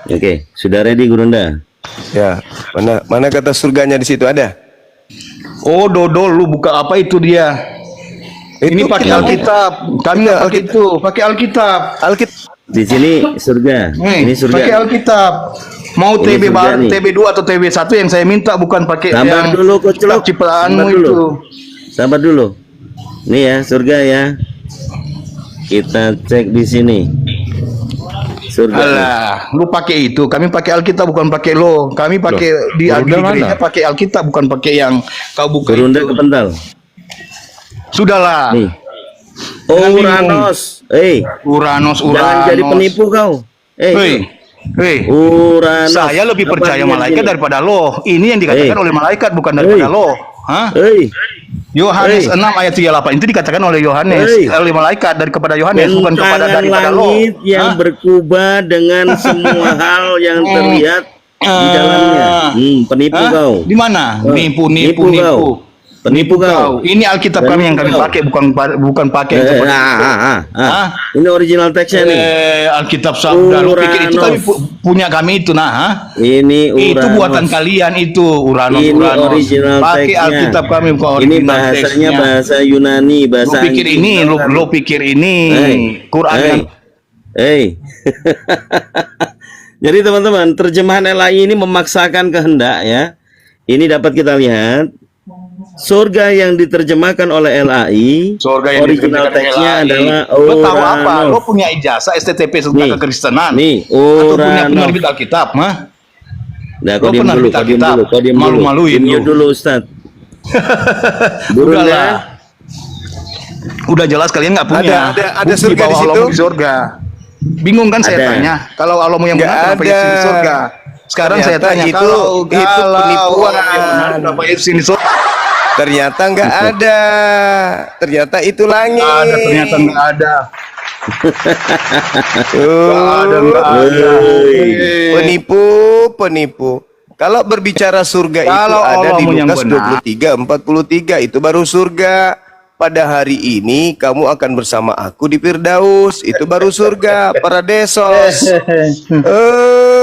Oke, sudah ready Gurunda? Ya, mana kata surganya di situ ada? Oh, dodol lu buka apa itu dia? Ini pakai Alkitab. Kami nggak pakai itu, pakai Alkitab. Di sini surga. Ini surga. Pakai Alkitab. Mau Ini TB surga nih. TB2 atau TB1 yang saya minta, bukan pakai Sabar yang dulu, Koclok. ciptaanmu Sabar dulu. itu. Sabar dulu. Nih ya, surga ya. Kita cek di sini. Surga. Alah, lu pakai itu. Kami pakai Alkitab, bukan pakai lo. Kami pakai di gereja pakai Alkitab, bukan pakai yang kau buka. Gurunda itu. kepental. Sudahlah. Nih. Oh, Uranus. Uranus. Jangan jadi penipu kau. Uranus. Saya lebih percaya malaikat daripada lo. Ini yang dikatakan oleh malaikat, bukan daripada lo. Hah? Yohanes 6 ayat 38 itu dikatakan oleh Yohanes, oleh malaikat kepada Yohanes, bukan daripada lo. Langit yang berkuba dengan semua hal yang terlihat di dalamnya. Penipu kau. Di mana? Nipu. Penipu kau. Ini Alkitab kami yang kami pakai, bukan pakai Ini original teksnya nih. Alkitab Sabda. Lu pikir itu kami punya kami itu Ini Uranus. Itu buatan kalian itu Uranus. Ini original pakai teksnya. Alkitab kami bukan Ini original bahasanya teksnya. bahasa Yunani, bahasa Lu pikir Inggris. ini, lu pikir ini Quran yang Jadi teman-teman, terjemahan LAI ini memaksakan kehendak ya. Ini dapat kita lihat. Surga yang diterjemahkan oleh LAI, Surga yang original diterjemahkan teksnya LAI. adalah Lo tahu apa? Uranus. Lo punya ijazah STTP tentang kekristenan? Nih, Atau punya Uranus. penerbit Alkitab, mah? Nah, Lo kau diam pernah dulu, baca kau diam kitab? dulu, kau diam dulu. Malu-maluin Diam lu. dulu, Ustaz. Udahlah. Udah jelas kalian nggak punya. Ada bukti surga bahwa di situ? Allahmu di surga. Bingung kan saya Ada. tanya? Kalau Allahmu yang Nggak benar, kenapa Yesus di ada. surga? Sekarang saya Ternyata tanya, itu kalau penipuan. Allah yang benar, kenapa Yesus di surga? Ternyata nggak ada. Ternyata itu langit. Nggak ada, ternyata nggak ada. Nggak ada. Penipu. Kalau berbicara surga itu Kalau ada di Allahmu yang Lukas benar. 23:43, itu baru surga. Pada hari ini kamu akan bersama aku di Firdaus, itu baru surga, Paradesos.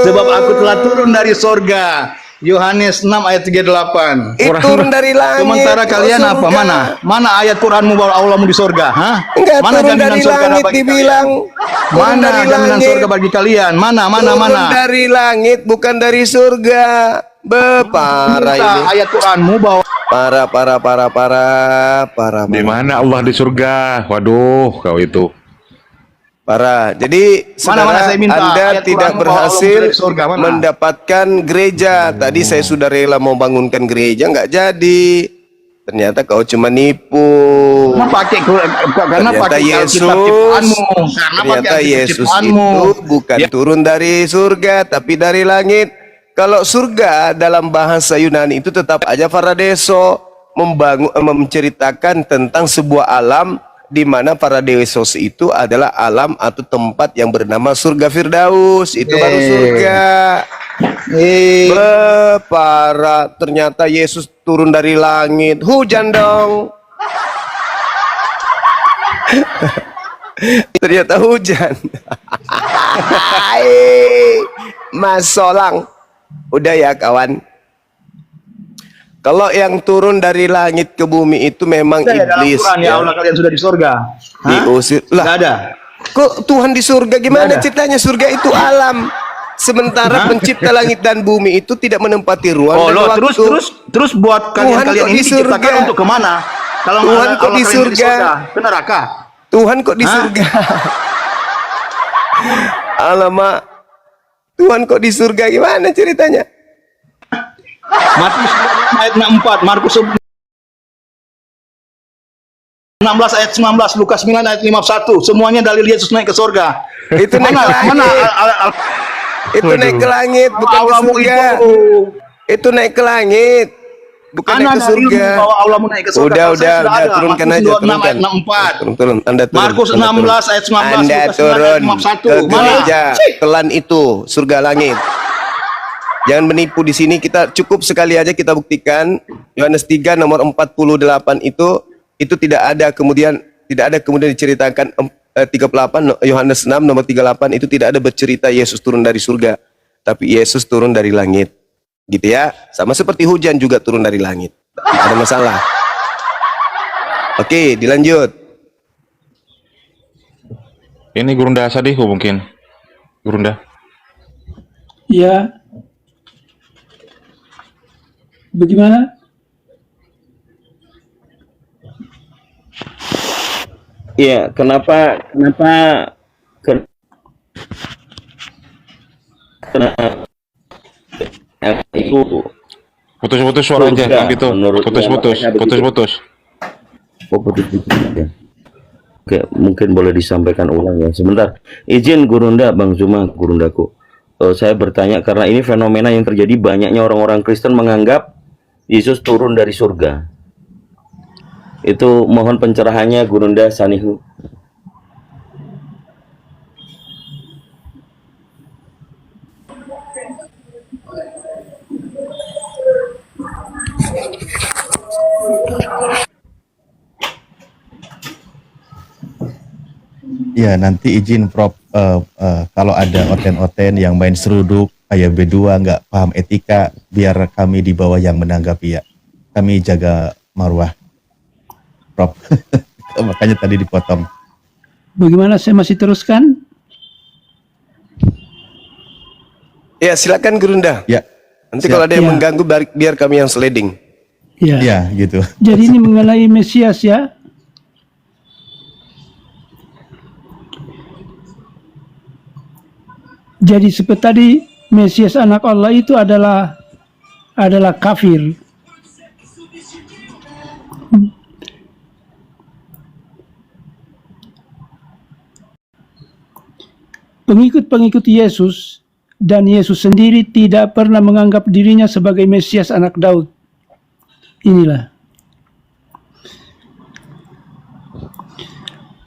Sebab aku telah turun dari surga. Yohanes 6 ayat 38. Turun dari langit. Sementara kalian surga. apa? Mana ayat Quranmu bahwa Allahmu di surga? Hah? Enggak, Mana turun jaminan dari surga langit bagi dibilang. kalian? Turun Mana dari jaminan langit. surga bagi kalian? Mana? Turun dari langit, bukan dari surga. Parah Minta ini. ayat Quranmu bahwa Parah. Di mana Allah di surga? Waduh, kau itu. Parah. Jadi Mana saudara, saya minta Anda ayat tidak Quranmu bahwa Allah berhasil di surga, mana? mendapatkan gereja. Tadi saya sudah rela mau bangunkan gereja, nggak jadi. Ternyata kau cuma nipu. karena pakai Ternyata Alkitab Yesus, ciptaanmu. Karena pakai ternyata Alkitab Yesus ciptaanmu. itu bukan Ya. turun dari surga, tapi dari langit. Kalau surga dalam bahasa Yunani itu tetap aja Paradeso, menceritakan tentang sebuah alam di mana Paradesos itu adalah alam atau tempat yang bernama surga Firdaus. Itu baru surga. Para ternyata Yesus turun dari langit. Hujan dong. Ternyata hujan. Mas Solang. Udah ya kawan. Kalau yang turun dari langit ke bumi itu memang iblis. Dalam Quran, ya Allah kalian sudah di surga. Diusir. Lah, Nggak ada. kok Tuhan di surga gimana Nggak ada. ceritanya? Surga itu alam. Sementara pencipta langit dan bumi itu tidak menempati ruang Oh, dan loh, waktu. terus buat Tuhan kalian kok ini di surga? diciptakan untuk kemana? Kalau Tuhan Allah kok di kalian surga? Ke neraka. Tuhan kok di surga? Alamak. Tuhan kok di surga gimana ceritanya? Matius ayat 4, Markus 16 ayat 19, Lukas 9 ayat 51. Semuanya dalil Yesus naik ke surga. Itu naik ke langit. Itu naik ke langit, bukan ke surga. Itu naik ke langit, bukan naik ke surga. Bahwa Allahmu naik ke surga. Udah, turunkan aja, turunkan. 6 ayat 64. Turun, Anda turun. Markus Anda 16 turun. ayat 19, Anda Lukas 9 turun ayat ke 51. Mana? gereja, kelan itu, surga langit. Jangan menipu di sini, kita cukup sekali aja kita buktikan. Yohanes 3 nomor 48 itu tidak ada kemudian diceritakan 38, Yohanes 6 nomor 38 itu tidak ada bercerita Yesus turun dari surga, tapi Yesus turun dari langit. Gitu ya. Sama seperti hujan juga turun dari langit. Tidak ada masalah. Oke, dilanjut. Ini Gurunda Sadihu mungkin. Gurunda. Ya. Bagaimana? Iya, kenapa itu Putus-putus suara aja, surga kan gitu. menurut Putus-putus, mereka begitu. putus-putus. Oh, putus-putus ya. Oke, mungkin boleh disampaikan ulang ya. Sebentar, izin Gurunda, Bang Zuma, Gurundaku. Saya bertanya karena ini fenomena yang terjadi, banyaknya orang-orang Kristen menganggap Yesus turun dari surga. Itu mohon pencerahannya Gurunda Sanihu. Ya, nanti izin Prof, kalau ada oten-oten yang main seruduk, ayah B2 nggak paham etika, biar kami di bawah yang menanggapi ya. Kami jaga marwah, Prof. Makanya tadi dipotong. Bagaimana saya masih teruskan? Ya, silakan Gurunda. Ya. Nanti kalau ada yang Ya. mengganggu, biar kami yang sliding. Ya. Ya, gitu. Jadi ini mengenai Mesias ya. Jadi seperti tadi Mesias anak Allah itu adalah kafir. Pengikut-pengikut Yesus dan Yesus sendiri tidak pernah menganggap dirinya sebagai Mesias anak Daud. Inilah.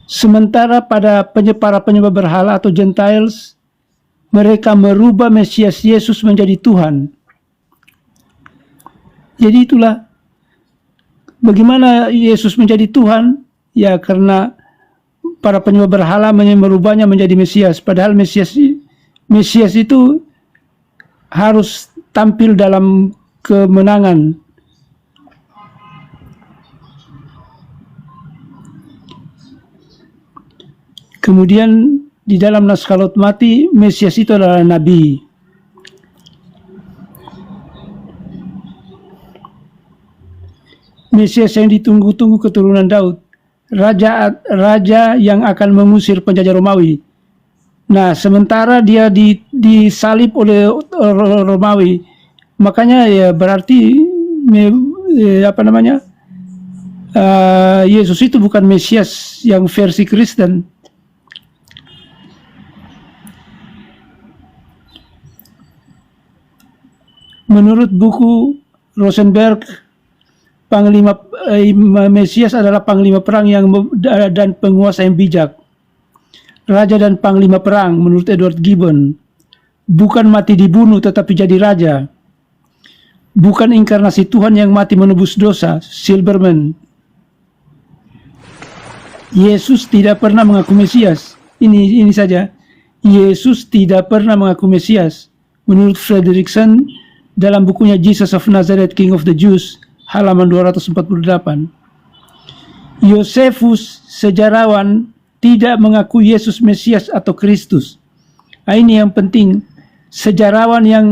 Sementara pada para penyembah berhala atau Gentiles, mereka merubah Mesias Yesus menjadi Tuhan. Jadi itulah bagaimana Yesus menjadi Tuhan, ya karena para penyembah berhala merubahnya menjadi Mesias. Padahal Mesias itu harus tampil dalam kemenangan. Kemudian di dalam naskah Lot Mati, Mesias itu adalah nabi. Mesias yang ditunggu-tunggu keturunan Daud, raja yang akan mengusir penjajah Romawi. Nah, sementara dia disalib oleh Romawi, makanya ya berarti Yesus itu bukan Mesias yang versi Kristen. Menurut buku Rosenberg, Panglima Mesias adalah panglima perang dan penguasa yang bijak. Raja dan panglima perang menurut Edward Gibbon. Bukan mati dibunuh tetapi jadi raja. Bukan inkarnasi Tuhan yang mati menebus dosa, Silberman. Yesus tidak pernah mengaku Mesias. Ini saja. Yesus tidak pernah mengaku Mesias. Menurut Fredrickson dalam bukunya Jesus of Nazareth, King of the Jews, halaman 248. Yosefus, sejarawan, tidak mengaku Yesus Mesias atau Kristus. Nah, ini yang penting. Sejarawan yang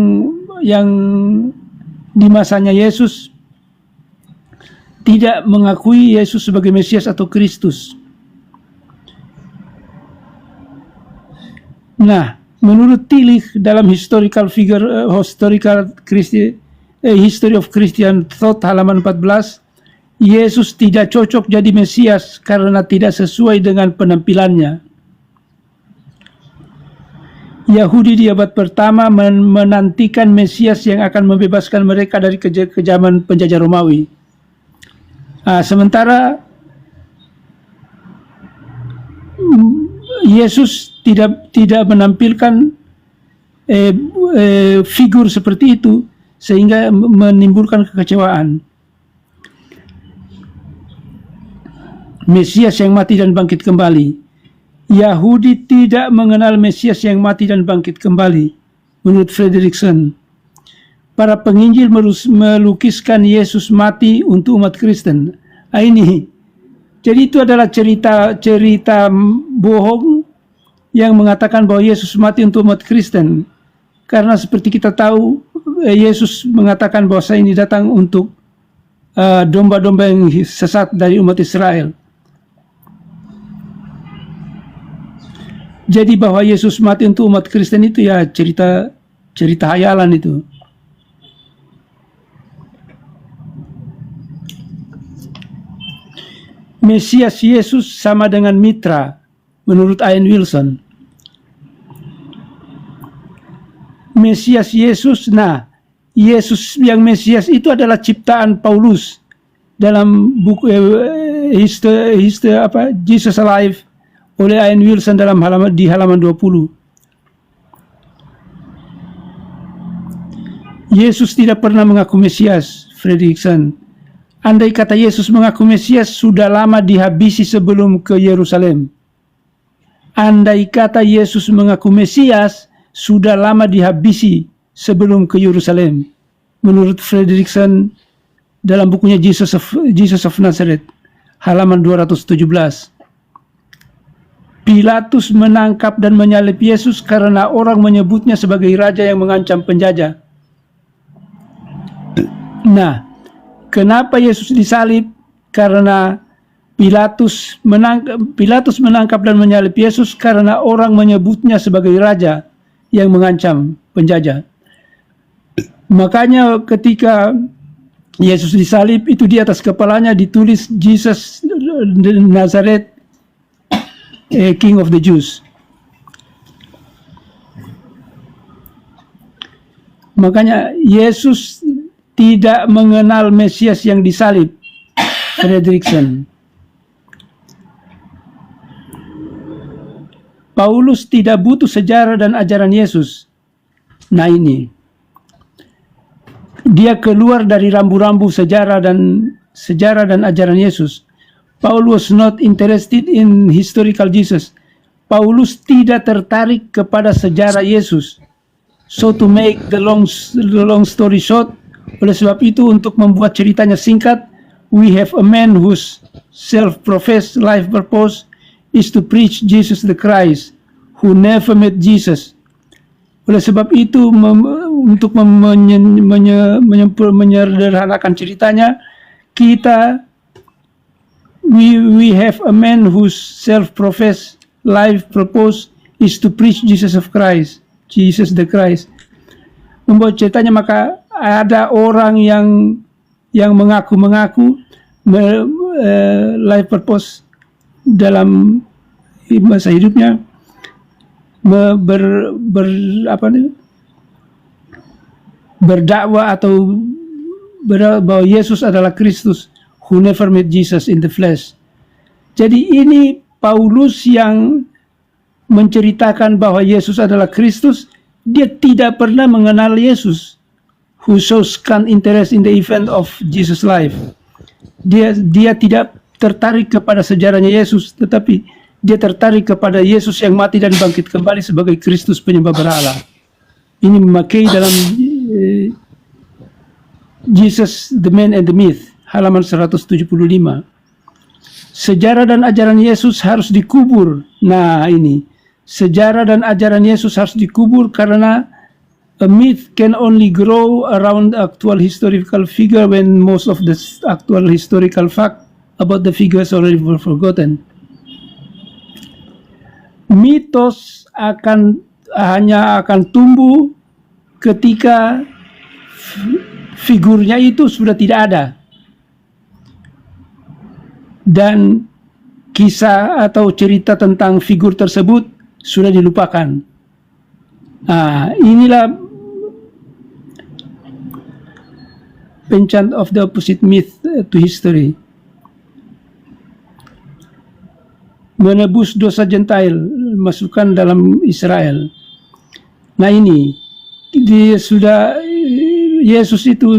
di masanya Yesus tidak mengakui Yesus sebagai Mesias atau Kristus. Nah, menurut Tillich dalam History of Christian Thought halaman 14, Yesus tidak cocok jadi Mesias karena tidak sesuai dengan penampilannya. Yahudi di abad pertama menantikan Mesias yang akan membebaskan mereka dari kejaman penjajah Romawi. Sementara Yesus tidak menampilkan figur seperti itu, sehingga menimbulkan kekecewaan. Mesias yang mati dan bangkit kembali. Yahudi tidak mengenal Mesias yang mati dan bangkit kembali. Menurut Fredrickson, para penginjil melukiskan Yesus mati untuk umat Kristen. Ini, jadi itu adalah cerita bohong yang mengatakan bahwa Yesus mati untuk umat Kristen. Karena seperti kita tahu, Yesus mengatakan bahwa saya ini datang untuk domba-domba yang sesat dari umat Israel. Jadi bahwa Yesus mati untuk umat Kristen itu ya cerita hayalan itu. Mesias Yesus sama dengan mitra menurut Ian Wilson. Mesias Yesus, Yesus yang Mesias itu adalah ciptaan Paulus dalam buku Jesus Alive oleh Ian Wilson di halaman 20. Yesus tidak pernah mengaku Mesias, Fredrickson. Andai kata Yesus mengaku Mesias, sudah lama dihabisi sebelum ke Yerusalem. Andai kata Yesus mengaku Mesias, sudah lama dihabisi sebelum ke Yerusalem. Menurut Fredrickson dalam bukunya Jesus of Nazareth, halaman 217. Pilatus menangkap dan menyalib Yesus karena orang menyebutnya sebagai raja yang mengancam penjajah. Nah, kenapa Yesus disalib? Karena Pilatus menangkap dan menyalib Yesus karena orang menyebutnya sebagai raja yang mengancam penjajah. Makanya ketika Yesus disalib, itu di atas kepalanya ditulis Jesus Nazareth, King of the Jews. Makanya Yesus tidak mengenal Mesias yang disalib. Fredrickson. Paulus tidak butuh sejarah dan ajaran Yesus. Nah ini, dia keluar dari rambu-rambu sejarah dan ajaran Yesus. Paul was not interested in historical Jesus. Paulus tidak tertarik kepada sejarah Yesus. So to make the long story short, oleh sebab itu untuk membuat ceritanya singkat, we have a man whose self-professed life purpose is to preach Jesus the Christ, who never met Jesus. Oleh sebab itu, untuk menyederhanakan ceritanya, we have a man whose self-professed life purpose is to preach Jesus of Christ, Jesus the Christ. Membuat ceritanya, maka ada orang yang mengaku life purpose dalam masa hidupnya berdakwah atau bahwa Yesus adalah Kristus, who never met Jesus in the flesh. Jadi ini Paulus yang menceritakan bahwa Yesus adalah Kristus. Dia tidak pernah mengenal Yesus, who shows scant interest in the event of Jesus' life. Dia tidak tertarik kepada sejarahnya Yesus, tetapi dia tertarik kepada Yesus yang mati dan bangkit kembali sebagai Kristus penyembah berhala. Ini memakai dalam Jesus the Man and the Myth, halaman 175. Sejarah dan ajaran Yesus harus dikubur. Nah ini, sejarah dan ajaran Yesus harus dikubur karena a myth can only grow around actual historical figure when most of the actual historical fact about the figures already were forgotten. Mitos hanya akan tumbuh ketika figurnya itu sudah tidak ada dan kisah atau cerita tentang figur tersebut sudah dilupakan. Nah, inilah penchant of the opposite myth to history. Menebus dosa Gentile, masukkan dalam Israel. Nah ini, Yesus itu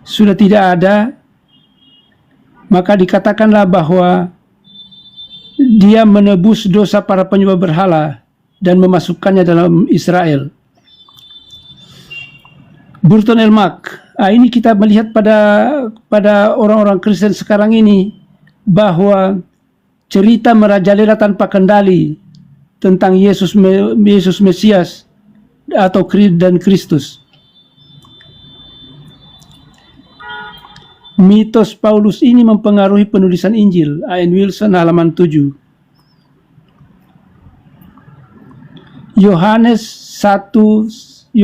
sudah tidak ada, maka dikatakanlah bahwa dia menebus dosa para penyembah berhala dan memasukkannya dalam Israel. Burton L. Mark. Ini kita melihat pada orang-orang Kristen sekarang ini bahwa cerita merajalela tanpa kendali tentang Yesus Mesias atau dan Kristus. Mitos Paulus ini mempengaruhi penulisan Injil. Ian Wilson, halaman 7. Yohanes 1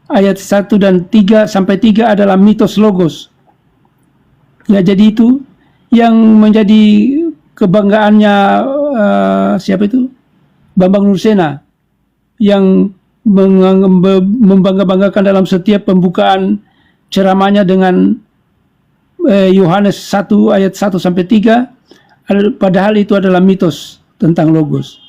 ayat 1 dan 3 sampai 3 adalah mitos logos. Ya, jadi itu yang menjadi kebanggaannya siapa itu? Bambang Nursena, yang membangga-banggakan dalam setiap pembukaan ceramahnya dengan Yohanes 1 ayat 1 sampai 3, padahal itu adalah mitos tentang logos.